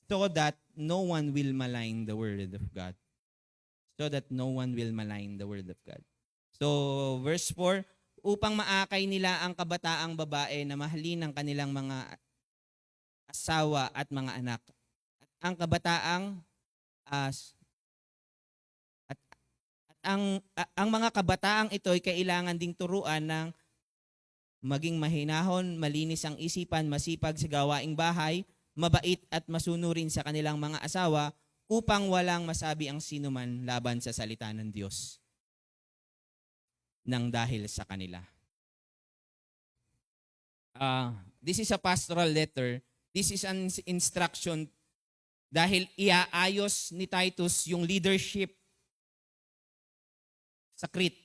so that no one will malign the word of God. So that no one will malign the word of God. So, verse 4, upang maakay nila ang kabataang babae na mahalin ang kanilang mga asawa at mga anak. At ang kabataang ang mga kabataang ito ay kailangan ding turuan ng maging mahinahon, malinis ang isipan, masipag sa gawaing bahay, mabait at masunurin sa kanilang mga asawa upang walang masabi ang sinuman laban sa salita ng Diyos nang dahil sa kanila. This is a pastoral letter. This is an instruction dahil iaayos ni Titus yung leadership sa Crete.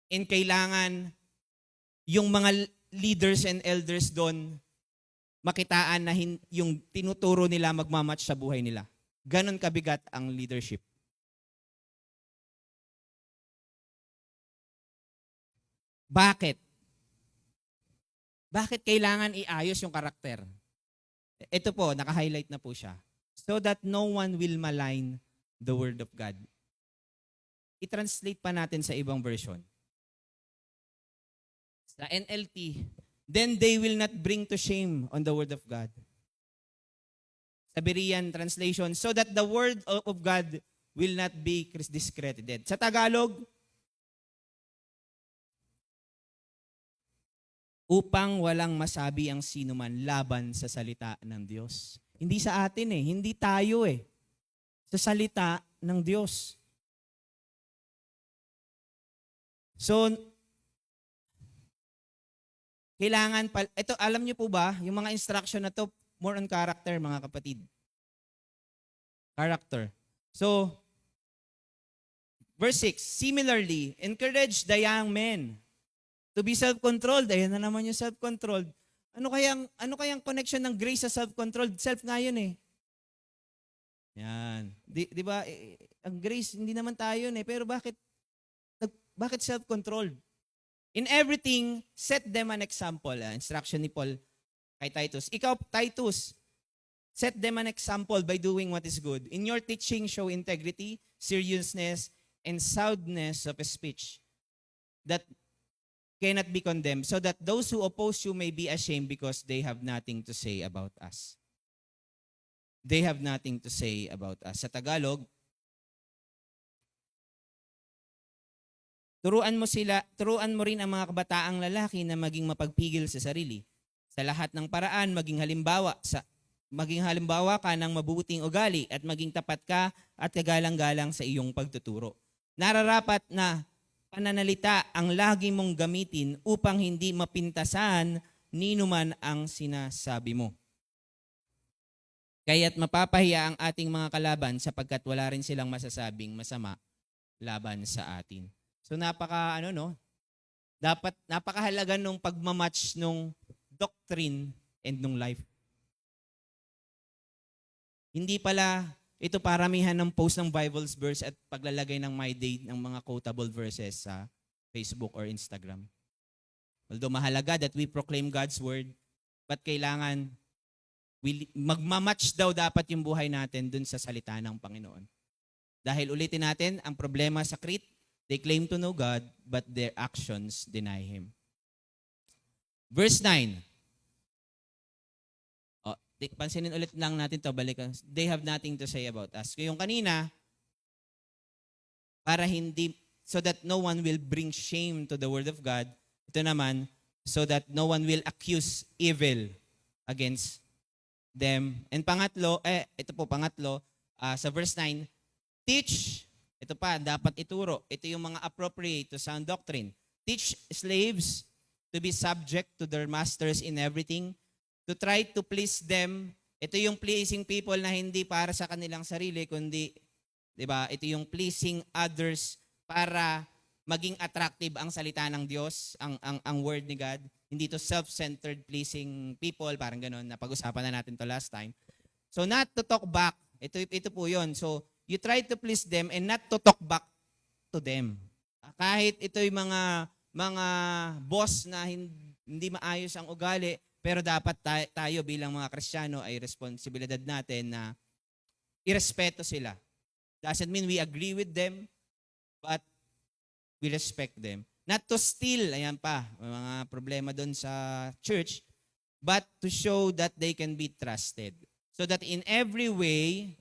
And kailangan yung mga leaders and elders doon makitaan na yung tinuturo nila magmamatch sa buhay nila. Ganon kabigat ang leadership. Bakit? Bakit kailangan iayos yung karakter? Ito po, naka-highlight na po siya. So that no one will malign the word of God. I-translate pa natin sa ibang version. Sa NLT, then they will not bring to shame on the word of God. Sa Berean translation, so that the word of God will not be discredited. Sa Tagalog, upang walang masabi ang sinuman laban sa salita ng Diyos. Hindi sa atin hindi tayo sa salita ng Diyos. So, kailangan ito, alam niyo po ba, yung mga instruction na to, more on character, mga kapatid. Character. So, verse 6, similarly, encourage the young men to be self-controlled. Ayan na naman yung self-controlled. Ano kayang connection ng grace sa self-controlled? Self nga yun Yan. Di ba? Ang grace, hindi naman tayo yun Pero bakit self-controlled? In everything, set them an example. Instruction ni Paul kay Titus. Ikaw, Titus, set them an example by doing what is good. In your teaching, show integrity, seriousness, and soundness of speech that cannot be condemned, so that those who oppose you may be ashamed because they have nothing to say about us. They have nothing to say about us. Sa Tagalog, turuan mo rin ang mga kabataang lalaki na maging mapagpigil sa sarili. Sa lahat ng paraan, maging halimbawa ka ng mabuting ugali at maging tapat ka at kagalang-galang sa iyong pagtuturo. Nararapat na pananalita ang lagi mong gamitin upang hindi mapintasan ninuman ang sinasabi mo. Kaya't mapapahiya ang ating mga kalaban sapagkat wala rin silang masasabing masama laban sa atin. So napakahalaga nung pagmamatch nung doctrine and nung life. Hindi pala ito paramihan ng post ng Bible's verse at paglalagay ng My Day ng mga quotable verses sa Facebook or Instagram. Although mahalaga that we proclaim God's word, but kailangan magmamatch daw dapat yung buhay natin dun sa salita ng Panginoon. Dahil ulitin natin, ang problema sa Crete, they claim to know God, but their actions deny Him. Verse 9. Pansinin ulit lang natin to, balikan. They have nothing to say about us. Yung kanina, so that no one will bring shame to the word of God. Ito naman, so that no one will accuse evil against them. And pangatlo, sa verse 9, teach, ito pa, dapat ituro. Ito yung mga appropriate to sound doctrine. Teach slaves to be subject to their masters in everything, to try to please them. Ito yung pleasing people na hindi para sa kanilang sarili, kundi, di ba? Ito yung pleasing others para maging attractive ang salita ng Diyos, ang word ni God. Hindi to self-centered pleasing people, parang gano'n, na pag-usapan na natin to last time. So not to talk back, ito po yun. So you try to please them and not to talk back to them. Kahit ito yung mga boss na hindi maayos ang ugali, pero dapat tayo bilang mga Kristiyano ay responsibilidad natin na irespeto sila. Doesn't mean we agree with them, but we respect them. Not to steal, ayan pa, mga problema doon sa church, but to show that they can be trusted. So that in every way,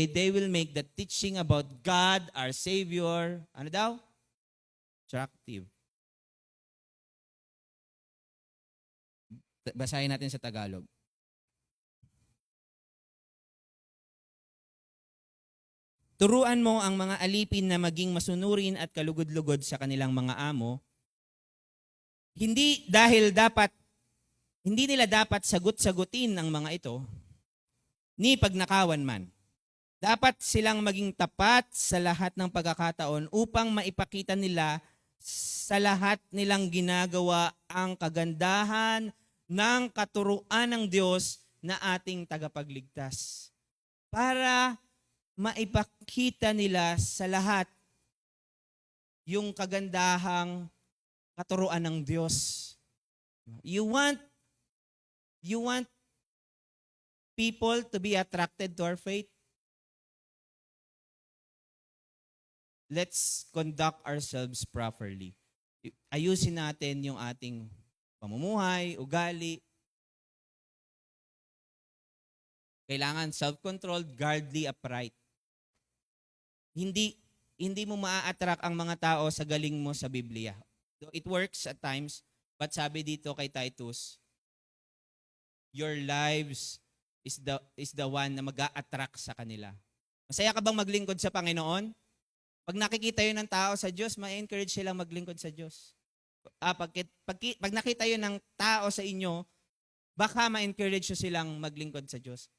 they will make the teaching about God, our Savior, attractive. Basahin natin sa Tagalog. Turuan mo ang mga alipin na maging masunurin at kalugod-lugod sa kanilang mga amo. Hindi nila dapat sagot-sagutin ang mga ito, ni pagnakawan man. Dapat silang maging tapat sa lahat ng pagkakataon upang maipakita nila sa lahat nilang ginagawa ang kagandahan ng katuruan ng Diyos na ating tagapagligtas. Para maipakita nila sa lahat yung kagandahang katuruan ng Diyos. You want people to be attracted to our faith? Let's conduct ourselves properly. ayusin natin yung ating pamumuhay, ugali. Kailangan self-controlled, godly, upright. Hindi mo maa-attract ang mga tao sa galing mo sa Biblia. So it works at times, but sabi dito kay Titus, your lives is the one na mag-a-attract sa kanila. Masaya ka bang maglingkod sa Panginoon? Pag nakikita yun ng tao sa Diyos, ma-encourage silang maglingkod sa Diyos. Pag nakita yun ng tao sa inyo, baka ma-encourage nyo silang maglingkod sa Diyos.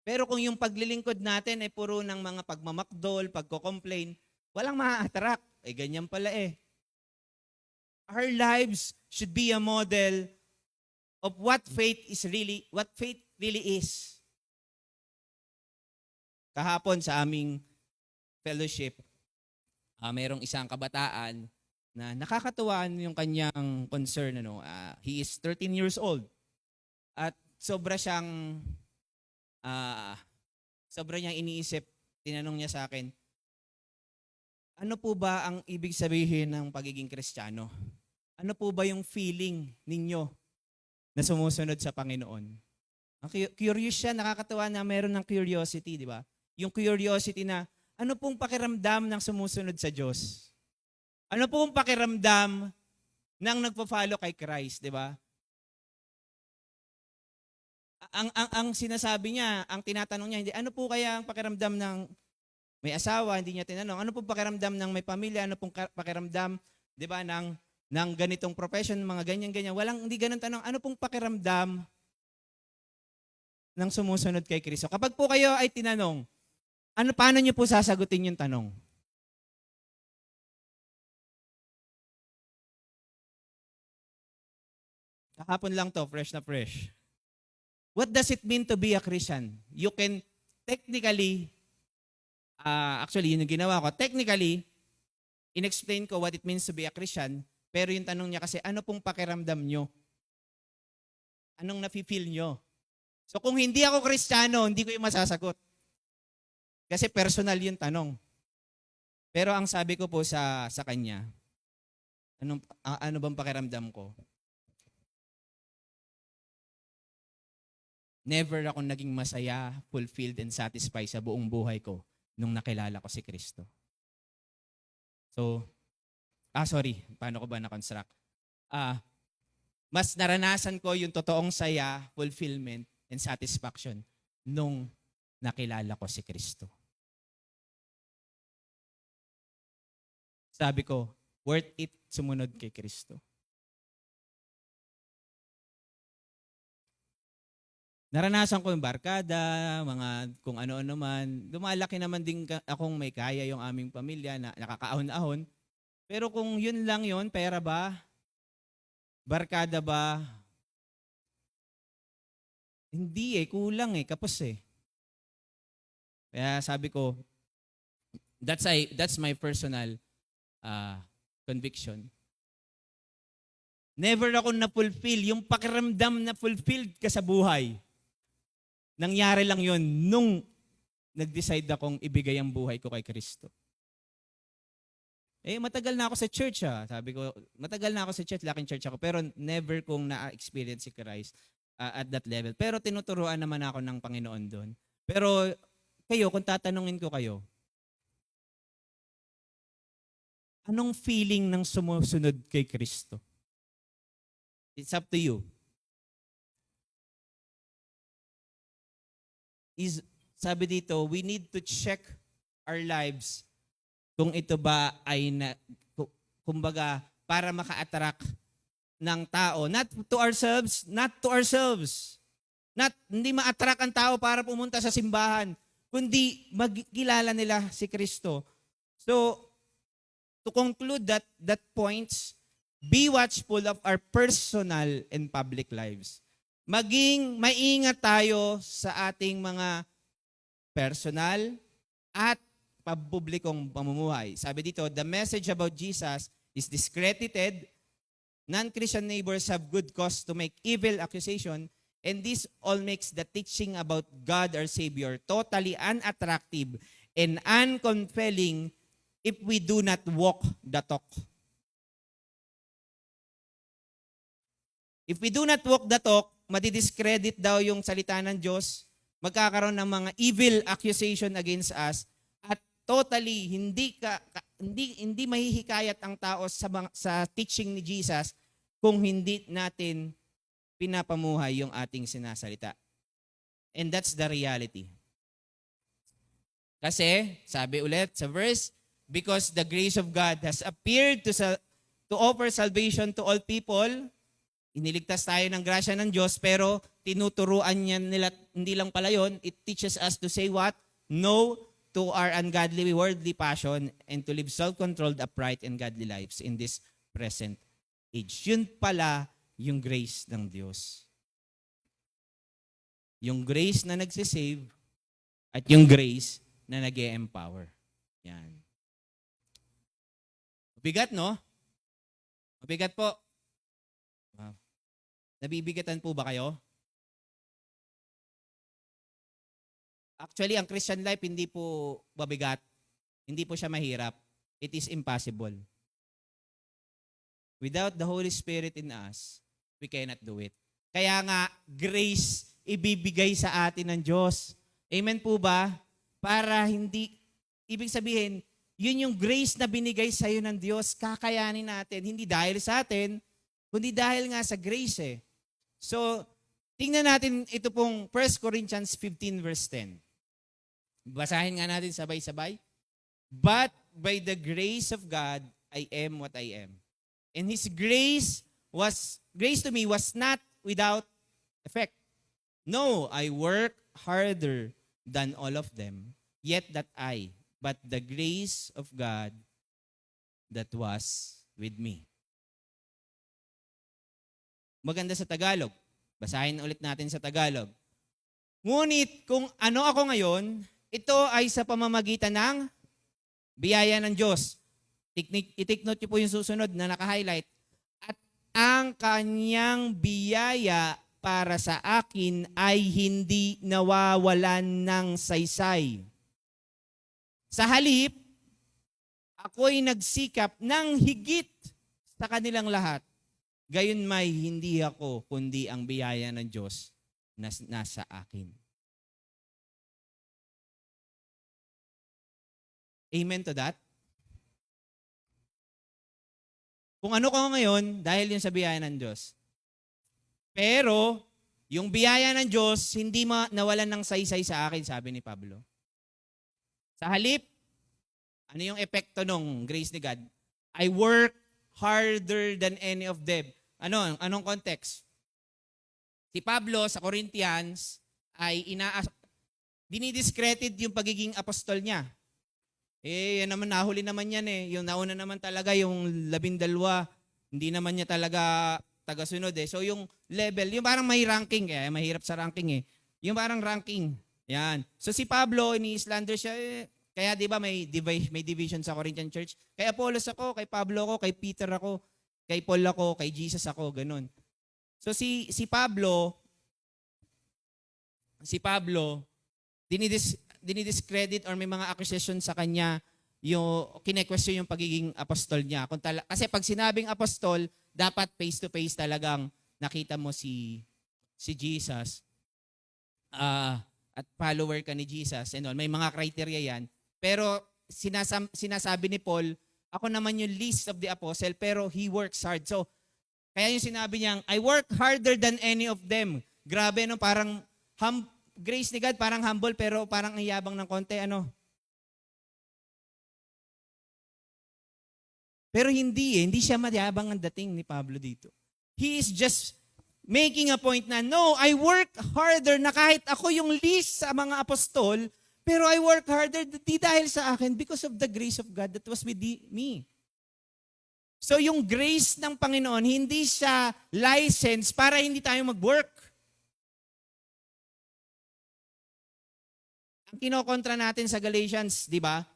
Pero kung yung paglilingkod natin ay puro ng mga pagmamakdol, pagko-complain, walang ma-attract. Ganyan pala eh. Our lives should be a model of what faith really is. Kahapon sa aming fellowship, mayroong isang kabataan na nakakatuwaan yung kanyang concern. He is 13 years old. At sobra niyang iniisip. Tinanong niya sa akin, ano po ba ang ibig sabihin ng pagiging Kristiyano? Ano po ba yung feeling ninyo na sumusunod sa Panginoon? Curious siya, nakakatawa na meron ng curiosity, di ba? Yung curiosity na, ano pong pakiramdam ng sumusunod sa Diyos? Ano pong pakiramdam ng nagpo-follow kay Christ, di ba? Ang sinasabi niya, ang tinatanong niya, hindi, ano po kaya ang pakiramdam ng may asawa, hindi niya tinanong. Ano pong pakiramdam ng may pamilya? Ano pong pakiramdam, di ba, ng ganitong profession, mga ganyan-ganyan. Hindi ganun tanong. Ano pong pakiramdam ng sumusunod kay Kristo? Kapag po kayo ay tinanong, paano niyo po sasagutin yung tanong? Kahapon lang to, fresh na fresh. What does it mean to be a Christian? You can technically, actually yun yung ginawa ko, technically, in-explain ko what it means to be a Christian, pero yung tanong niya kasi, ano pong pakiramdam nyo? Anong nafe-feel nyo? So kung hindi ako Kristiyano, hindi ko yung masasagot. Kasi personal yung tanong. Pero ang sabi ko po sa kanya, ano bang pakiramdam ko? Never ako naging masaya, fulfilled, and satisfied sa buong buhay ko nung nakilala ko si Kristo. So, paano ko ba na-construct? Mas naranasan ko yung totoong saya, fulfillment, and satisfaction nung nakilala ko si Kristo. Sabi ko, worth it sumunod kay Kristo. Naranasan ko yung barkada, mga kung ano-ano man. Lumalaki naman din akong may kaya yung aming pamilya na nakakaahon-ahon. Pero kung yun lang yun, pera ba? Barkada ba? Hindi kulang kapos Kaya sabi ko, that's my personal conviction. Never ako na-fulfill. Yung pakiramdam na fulfilled ka sa buhay. Nangyari lang yon nung nag-decide akong ibigay ang buhay ko kay Kristo. Matagal na ako sa church Sabi ko, matagal na ako sa church, laking church ako, pero never kong na-experience si Christ at that level. Pero tinuturuan naman ako ng Panginoon doon. Pero kayo, kung tatanungin ko kayo, anong feeling ng sumusunod kay Kristo? It's up to you. Sabi dito, we need to check our lives kung ito ba ay kumbaga para maka-attract ng tao. Not to ourselves. Hindi ma-attract ang tao para pumunta sa simbahan, kundi magkilala nila si Kristo. So, to conclude that points, be watchful of our personal and public lives. Maging maingat tayo sa ating mga personal at pampublikong pamumuhay. Sabi dito, the message about Jesus is discredited. Non-Christian neighbors have good cause to make evil accusation, and this all makes the teaching about God our Savior totally unattractive and uncompelling if we do not walk the talk. If we do not walk the talk, madidiscredit daw yung salita ng Diyos, magkakaroon ng mga evil accusation against us, at totally hindi mahihikayat ang tao sa teaching ni Jesus kung hindi natin pinapamuhay yung ating sinasalita. And that's the reality. Kasi, sabi ulit sa verse, because the grace of God has appeared to offer salvation to all people, iniligtas tayo ng grasya ng Diyos, pero tinuturuan niya nila, hindi lang pala yun, it teaches us to say what? No to our ungodly, worldly passion, and to live self-controlled, upright, and godly lives in this present age. Yun pala yung grace ng Diyos. Yung grace na nagsisave at yung grace na nag-e-empower. Yan. Mabigat, no? Mabigat po. Wow. Nabibigatan po ba kayo? Actually, ang Christian life hindi po mabigat. Hindi po siya mahirap. It is impossible. Without the Holy Spirit in us, we cannot do it. Kaya nga, grace ibibigay sa atin ng Diyos. Amen po ba? Para hindi, ibig sabihin, yun yung grace na binigay sa iyo ng Diyos, kakayanin natin. Hindi dahil sa atin, kundi dahil nga sa grace eh. So, tingnan natin ito pong 1 Corinthians 15 verse 10. Basahin nga natin sabay-sabay. But by the grace of God, I am what I am. And His grace to me was not without effect. No, I work harder than all of them, yet that but the grace of God that was with me. Maganda sa Tagalog. Basahin ulit natin sa Tagalog. Ngunit kung ano ako ngayon, ito ay sa pamamagitan ng biyaya ng Diyos. I-take note niyo po yung susunod na naka-highlight. At ang kanyang biyaya para sa akin ay hindi nawawalan ng saysay. Sa halip, ako'y nagsikap ng higit sa kanilang lahat. Gayon may hindi ako, kundi ang biyaya ng Diyos na nasa akin. Amen to that? Kung ano ko ngayon, dahil yun sa biyaya ng Diyos. Pero, yung biyaya ng Diyos, hindi nawalan ng saysay sa akin, sabi ni Pablo. Sa halip, ano yung epekto ng grace ni God? I work harder than any of them. Anong context? Si Pablo sa Corinthians ay dinidiscredit yung pagiging apostol niya. Yan naman, nahuli naman yan eh. Yung nauna naman talaga, yung 12, hindi naman niya talaga tagasunod eh. So yung level, yung parang may ranking eh. Mahirap sa ranking eh. Yung parang ranking. Yan. So si Pablo, ini-slander siya eh. Kaya di ba may division sa Corinthian Church? Kay Apollos ako, kay Pablo ako, kay Peter ako, kay Paul ako, kay Jesus ako, ganun. So si Pablo, dinidiscredit or may mga accusation sa kanya, yung kine-question yung pagiging apostol niya. Kasi pag sinabing apostol, dapat face-to-face talagang nakita mo si Jesus at follower ka ni Jesus and all. May mga criteria yan. Pero sinasabi ni Paul, ako naman yung least of the apostle, pero he works hard. So, kaya yung sinabi niyang, I work harder than any of them. Grabe, no? Parang grace ni God, parang humble, pero parang hiyabang ng konti, Pero hindi siya mayabang ang dating ni Pablo dito. He is just making a point na, no, I work harder na kahit ako yung least sa mga apostol, pero I work harder di dahil sa akin because of the grace of God that was with me. So yung grace ng Panginoon, hindi siya license para hindi tayo mag-work. Ang kinokontra natin sa Galatians, di ba?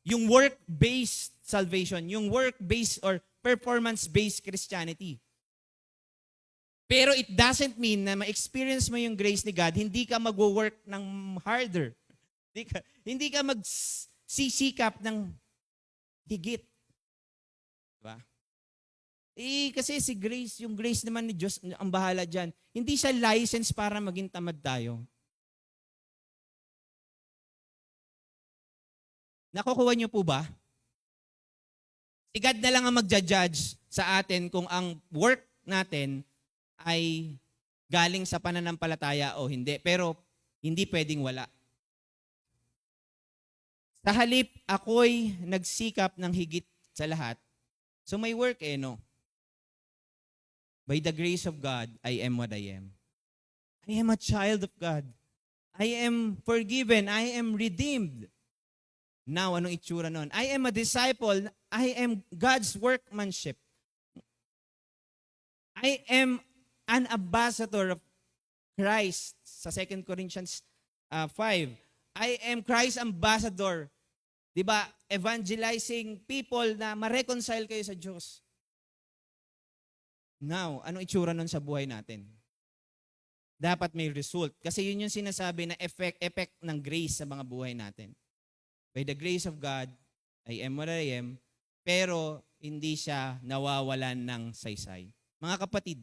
Yung work-based salvation, yung work-based or performance-based Christianity. Pero it doesn't mean na ma-experience mo yung grace ni God, hindi ka mag-work ng harder. Hindi ka magsisikap ng higit. Diba? Kasi si grace, yung grace naman ni Diyos, ang bahala dyan. Hindi siya license para maging tamad tayo. Nakukuha niyo po ba? Si God na lang ang magja-judge sa atin kung ang work natin ay galing sa pananampalataya o hindi. Pero hindi pwedeng wala. Sa halip, ako'y nagsikap ng higit sa lahat. So may work no? By the grace of God, I am what I am. I am a child of God. I am forgiven. I am redeemed. Now, anong itsura nun? I am a disciple. I am God's workmanship. I am an ambassador of Christ sa 2 Corinthians 5. I am Christ's ambassador. Diba? Evangelizing people na ma-reconcile kayo sa Diyos. Now, anong itsura nun sa buhay natin? Dapat may result. Kasi yun yung sinasabi na effect ng grace sa mga buhay natin. By the grace of God, I am what I am, pero hindi siya nawawalan ng saysay. Mga kapatid,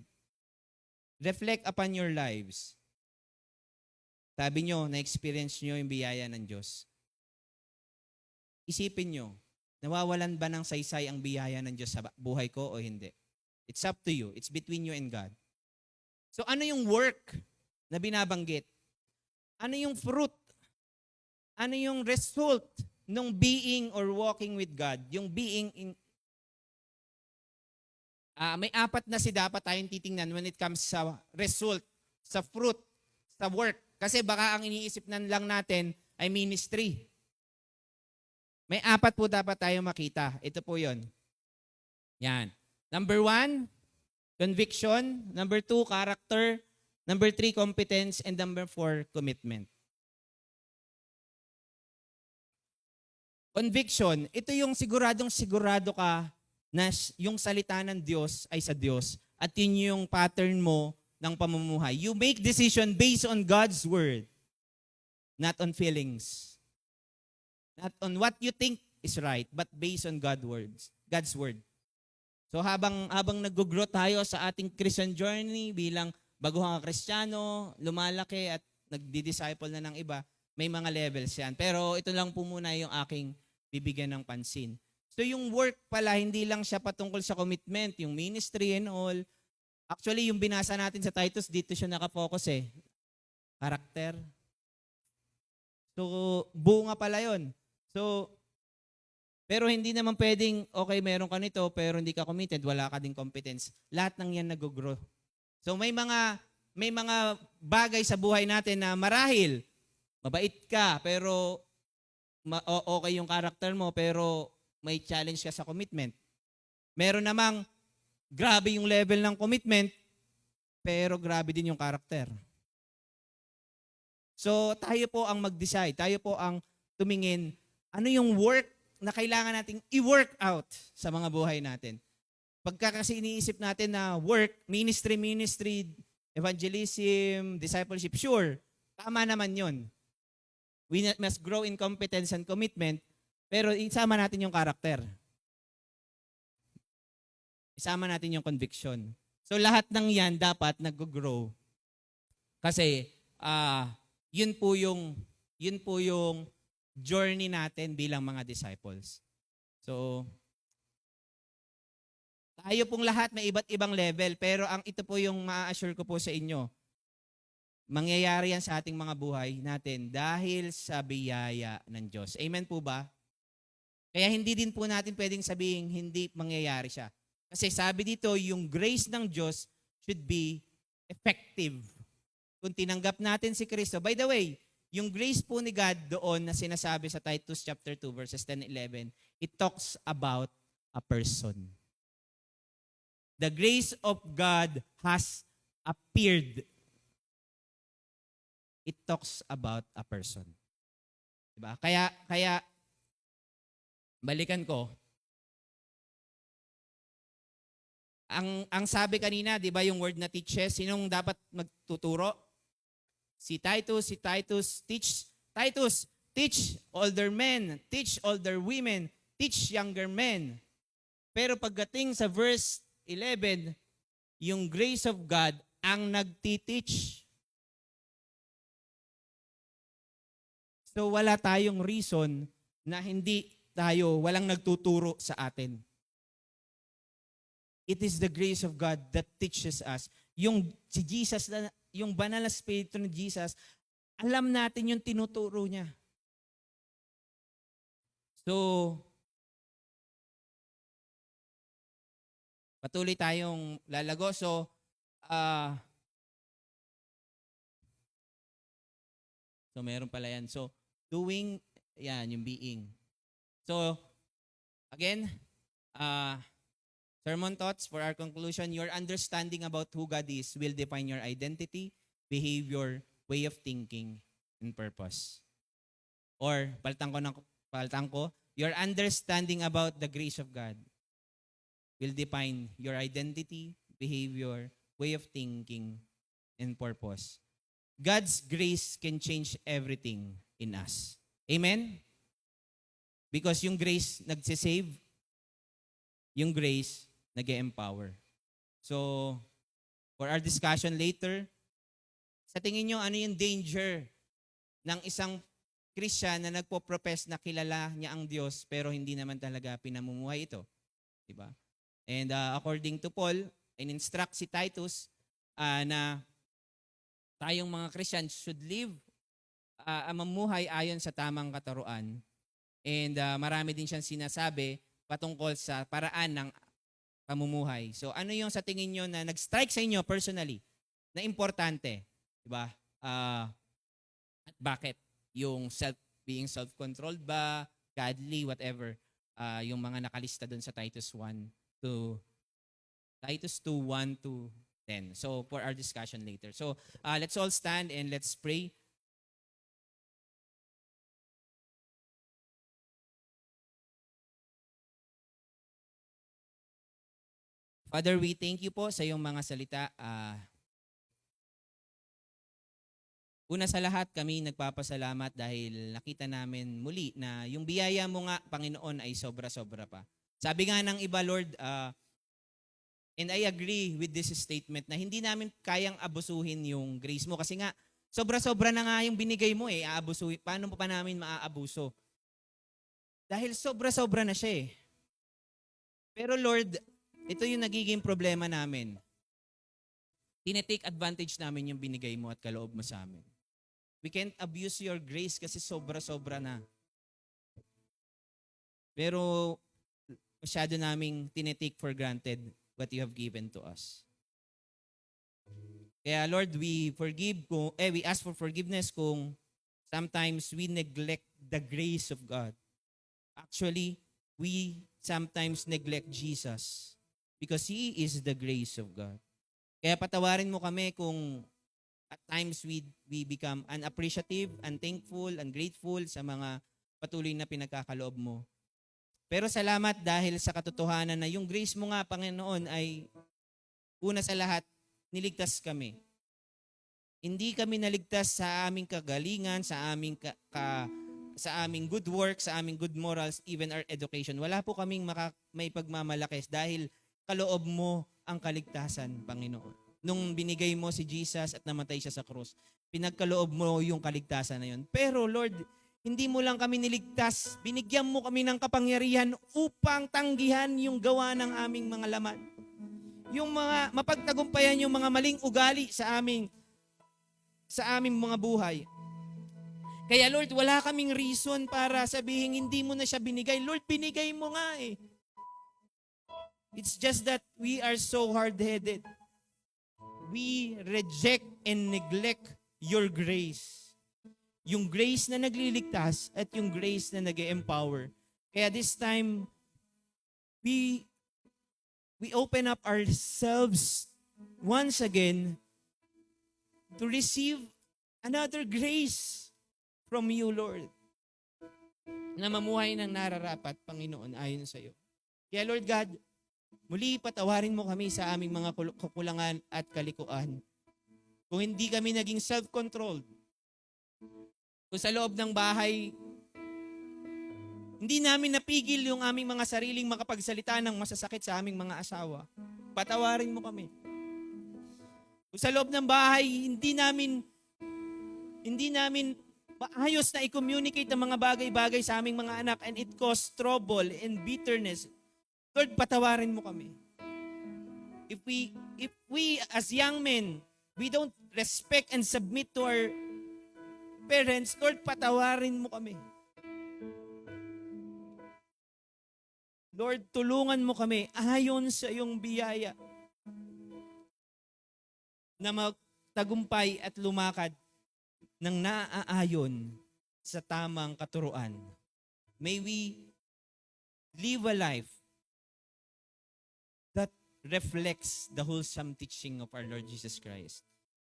reflect upon your lives. Sabi nyo, na-experience nyo yung biyaya ng Diyos. Isipin nyo, nawawalan ba ng saysay ang biyaya ng Diyos sa buhay ko o hindi? It's up to you. It's between you and God. So ano yung work na binabanggit? Ano yung fruit? Ano yung result ng being or walking with God? Yung being in... may apat na dapat tayong titingnan when it comes sa result, sa fruit, sa work. Kasi baka ang iniisip lang natin ay ministry. May apat po dapat tayo makita. Ito po yon. Yan. Number 1, conviction. Number 2, character. Number 3, competence. And number 4, commitment. Conviction, ito yung siguradong sigurado ka na yung salita ng Diyos ay sa Diyos at yun yung pattern mo ng pamumuhay. You make decision based on God's word, not on feelings. Not on what you think is right, but based on God's word. So habang nag-grow tayo sa ating Christian journey bilang baguhang Kristiyano, lumalaki at nagdi-disciple na ng iba, may mga levels yan. Pero ito lang po muna yung aking bibigyan ng pansin. So yung work pala, hindi lang siya patungkol sa commitment, yung ministry and all. Actually, yung binasa natin sa Titus, dito siya nakafocus Character. So, bunga pala yon. So, pero hindi naman pwedeng, okay, meron ka nito, pero hindi ka committed, wala ka ding competence. Lahat ng yan nag-grow. So, may mga bagay sa buhay natin na marahil, mabait ka, pero okay yung character mo, pero may challenge ka sa commitment. Meron namang grabe yung level ng commitment, pero grabe din yung character. So, tayo po ang mag-decide. Tayo po ang tumingin, ano yung work na kailangan nating i-work out sa mga buhay natin. Pagka kasi iniisip natin na work, ministry, evangelism, discipleship, sure, tama naman yun. We must grow in competence and commitment, pero isama natin yung character. Isama natin yung conviction. So lahat ng yan dapat nag-grow. Kasi yun po yung journey natin bilang mga disciples. So tayo pong lahat may iba't ibang level, pero ito po yung ma-assure ko po sa inyo. Mangyayari yan sa ating mga buhay natin dahil sa biyaya ng Diyos. Amen po ba? Kaya hindi din po natin pwedeng sabihin hindi mangyayari siya. Kasi sabi dito, yung grace ng Diyos should be effective. Kung tinanggap natin si Kristo. By the way, yung grace po ni God doon na sinasabi sa Titus chapter 2 verses 10-11, it talks about a person. The grace of God has appeared. It talks about a person. Diba? Kaya balikan ko. Ang sabi kanina, 'di ba, yung word na teaches, sinong dapat magtuturo? Si Titus, teach Titus, teach older men, teach older women, teach younger men. Pero pagdating sa verse 11, yung grace of God ang nagtiteach. So wala tayong reason na walang nagtuturo sa atin. It is the grace of God that teaches us. Si Jesus, yung banal na spirito ni Jesus, alam natin yung tinuturo niya. So, patuloy tayong lalago. So meron pala yan. So, doing, yan, yung being. So, again, sermon thoughts for our conclusion. Your understanding about who God is will define your identity, behavior, way of thinking, and purpose. Or, palitan ko, your understanding about the grace of God will define your identity, behavior, way of thinking, and purpose. God's grace can change everything in us. Amen? Because yung grace nagsisave, yung grace nag-empower. So, for our discussion later, sa tingin nyo, ano yung danger ng isang Christian na nagpo-profess na kilala niya ang Diyos pero hindi naman talaga pinamumuhay ito? Diba? And according to Paul, in-instruct si Titus na tayong mga Christians should live, mamuhay ayon sa tamang katuruan. And marami din siyang sinasabi patungkol sa paraan ng pamumuhay. So ano yung sa tingin nyo na nag-strike sa inyo personally na importante? Diba? At bakit? Yung being self-controlled ba, godly, whatever. Yung mga nakalista doon sa Titus 2, 1 to 10. So for our discussion later. So let's all stand and let's pray. Father, we thank you po sa iyong mga salita. Una sa lahat, kami nagpapasalamat dahil nakita namin muli na yung biyaya mo nga, Panginoon, ay sobra-sobra pa. Sabi nga ng iba, Lord, and I agree with this statement na hindi namin kayang abusuhin yung grace mo kasi nga sobra-sobra na nga yung binigay mo aabusuhin. Paano pa namin maaabuso? Dahil sobra-sobra na siya . Pero Lord, ito yung nagiging problema namin. Tinetake advantage namin yung binigay mo at kaloob mo sa amin. We can't abuse your grace kasi sobra-sobra na. Pero masyado naming tinetake for granted what you have given to us. Kaya Lord, we ask for forgiveness kung sometimes we neglect the grace of God. Actually, we sometimes neglect Jesus because He is the grace of God. Kaya patawarin mo kami kung at times we become unappreciative, unthankful, ungrateful sa mga patuloy na pinagkakaloob mo. Pero salamat dahil sa katotohanan na yung grace mo nga, Panginoon, ay una sa lahat, niligtas kami. Hindi kami naligtas sa aming kagalingan, sa aming good work, sa aming good morals, even our education. Wala po kaming may pagmamalakis dahil kaloob mo ang kaligtasan, Panginoon. Nung binigay mo si Jesus at namatay siya sa krus, pinagkaloob mo yung kaligtasan na yun. Pero Lord, hindi mo lang kami niligtas, binigyan mo kami ng kapangyarihan upang tanggihan yung gawa ng aming mga laman. Yung mga mapagtagumpayan yung mga maling ugali sa aming mga buhay. Kaya Lord, wala kaming reason para sabihin hindi mo na siya binigay. Lord, binigay mo nga . It's just that we are so hard-headed. We reject and neglect your grace. Yung grace na nagliligtas at yung grace na nag-empower. Kaya this time, we open up ourselves once again to receive another grace from you, Lord, na mamuhay ng nararapat, Panginoon, ayon sa iyo. Kaya Lord God, muli patawarin mo kami sa aming mga kakulangan at kalikuan. Kung hindi kami naging self-controlled, kung sa loob ng bahay, Hindi namin napigil yung aming mga sariling makapagsalita ng masasakit sa aming mga asawa. Patawarin mo kami. Kung sa loob ng bahay, hindi namin maayos na i-communicate ang mga bagay-bagay sa aming mga anak and it caused trouble and bitterness. Lord, patawarin mo kami. If we as young men, we don't respect and submit to our parents, Lord, patawarin mo kami. Lord, tulungan mo kami ayon sa iyong biyaya na magtagumpay at lumakad ng naaayon sa tamang katuruan. May we live a life that reflects the wholesome teaching of our Lord Jesus Christ.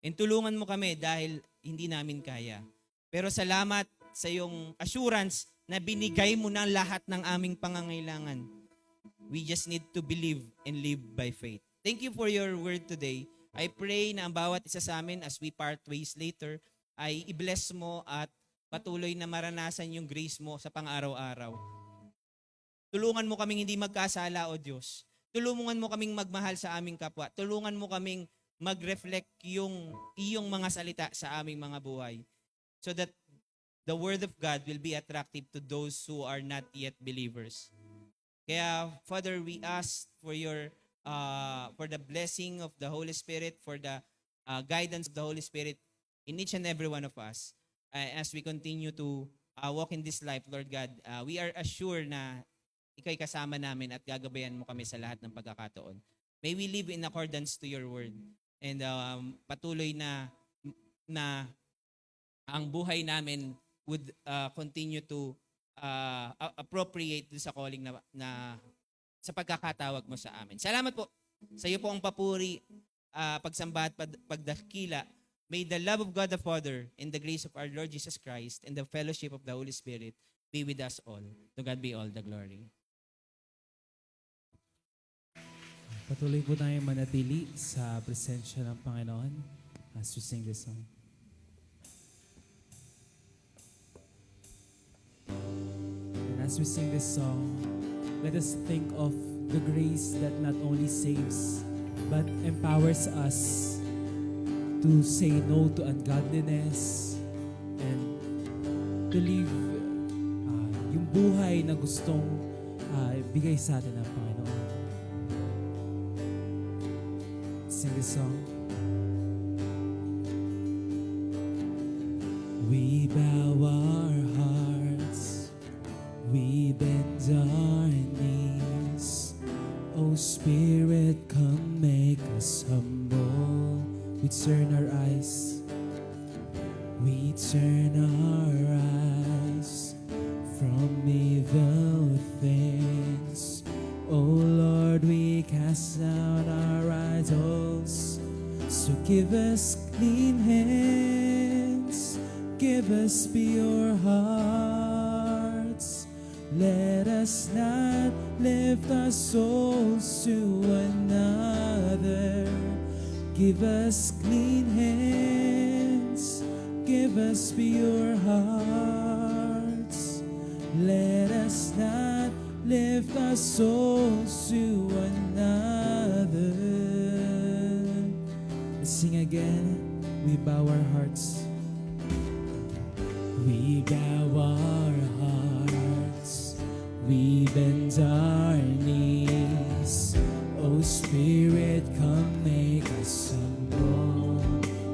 And tulungan mo kami dahil hindi namin kaya. Pero salamat sa iyong assurance na binigay mo na lahat ng aming pangangailangan. We just need to believe and live by faith. Thank you for your word today. I pray na ang bawat isa sa amin as we part ways later ay i-bless mo at patuloy na maranasan yung grace mo sa pang-araw-araw. Tulungan mo kaming hindi magkasala, O Diyos. Tulungan mo kaming magmahal sa aming kapwa. Tulungan mo kaming mag-reflect yung iyong mga salita sa aming mga buhay. So that the word of God will be attractive to those who are not yet believers. Kaya, Father, we ask for for the blessing of the Holy Spirit, for the guidance of the Holy Spirit in each and every one of us. As we continue to walk in this life, Lord God, we are assured na ika'y kasama namin at gagabayan mo kami sa lahat ng pagkakataon. May we live in accordance to your word. And patuloy na ang buhay namin would continue to appropriate sa calling na sa pagkakatawag mo sa amin. Salamat po. Sa iyo po ang papuri, pagsamba at pagdakila. May the love of God the Father and the grace of our Lord Jesus Christ and the fellowship of the Holy Spirit be with us all. To God be all the glory. Patuloy po tayong manatili sa presensya ng Panginoon as we sing this song. And as we sing this song, let us think of the grace that not only saves, but empowers us to say no to ungodliness and to live yung buhay na gustong bigay sa atin ng Panginoon. Sing this song. We bow our hearts, we bend our knees. Oh Spirit, come make us humble. We turn our eyes, we turn our eyes from evil things. Oh Lord, we cast down our idols. So give us clean hands, give us pure hearts. Let us not lift our souls to another. Give us clean hands, give us pure hearts. Let us not lift our souls to another. Let's sing again. We bow our hearts. We bow our hearts. We bend our knees. Oh Spirit, come make us humble.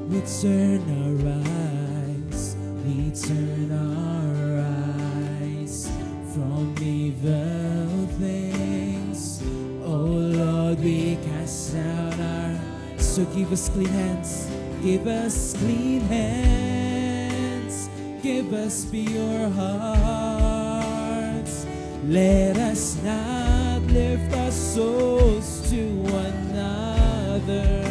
We turn our eyes. We turn our eyes from evil things. Oh Lord, we cast down our. So give us clean hands. Give us clean hands. Give us pure hearts. Let us not lift our souls to another.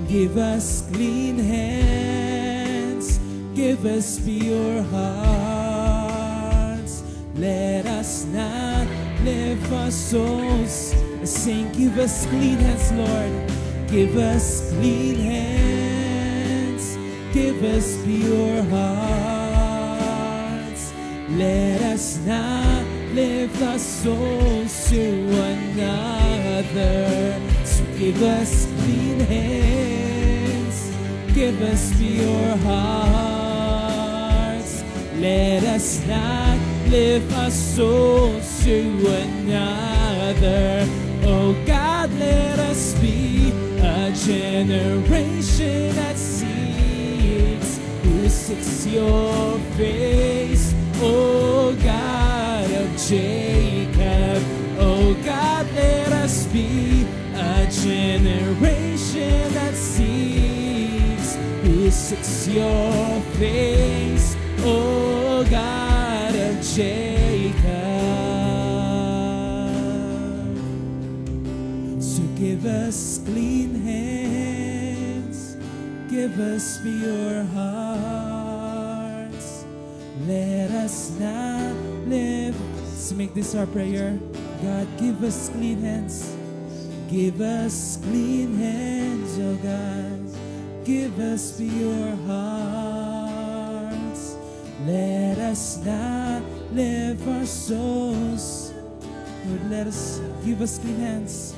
Give us clean hands. Give us pure hearts. Let us not lift our souls. Sing, give us clean hands, Lord. Give us clean hands. Give us pure hearts. Let us not lift our souls to another. So give us clean hands, give us pure hearts. Let us not lift our souls to another. Oh God, let us be a generation that seeks your face. Oh God of Jacob, oh God, let us be a generation that seeks your face. Oh God of Jacob. So give us clean hands, give us pure hearts. Let us not live. Let's make this our prayer. God, give us clean hands. Give us clean hands, oh God. Give us pure hearts. Let us not live our souls. Lord, let us give us clean hands.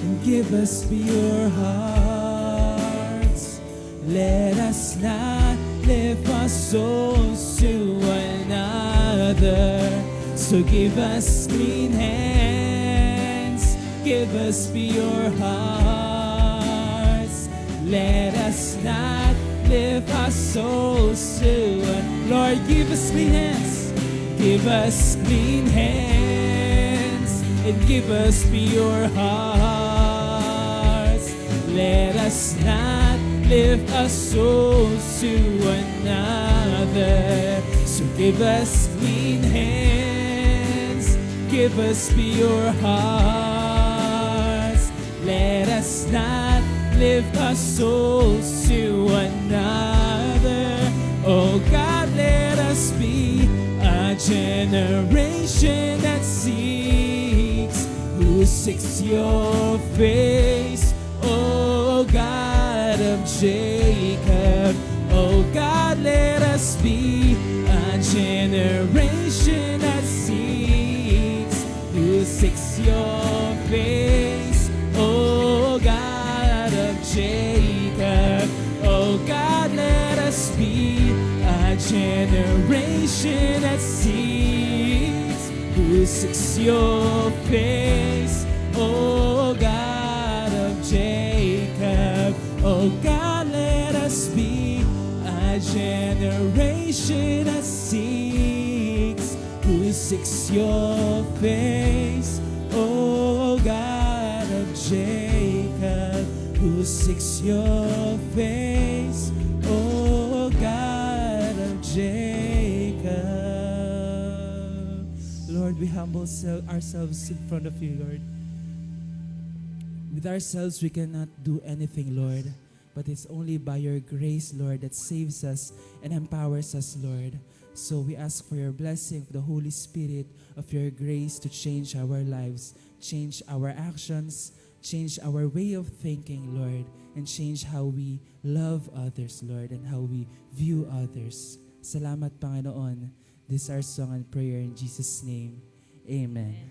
And give us pure hearts. Let us not lift our souls to another. So give us clean hands, give us pure hearts. Let us not lift our souls to another. Lord, give us clean hands, give us clean hands, and give us pure hearts. Let us not lift our souls to another. So give us clean hands, give us pure hearts. Let us not lift our souls to another. Oh God, let us be a generation that seeks your face. Oh God of Jacob, oh God, let us be a generation that seeks your face. Oh God of Jacob, oh God, let us be a generation that seeks your face. Oh God of Jacob, oh God, let us be a generation that seeks your face. Oh God of Jacob, who seeks your face. Oh God of Jacob. Lord, we humble ourselves in front of you, Lord. With ourselves, we cannot do anything, Lord. But it's only by your grace, Lord, that saves us and empowers us, Lord. So we ask for your blessing, of the Holy Spirit, of your grace to change our lives, change our actions, change our way of thinking, Lord, and change how we love others, Lord, and how we view others. Salamat, Panginoon. This is our song and prayer in Jesus' name. Amen.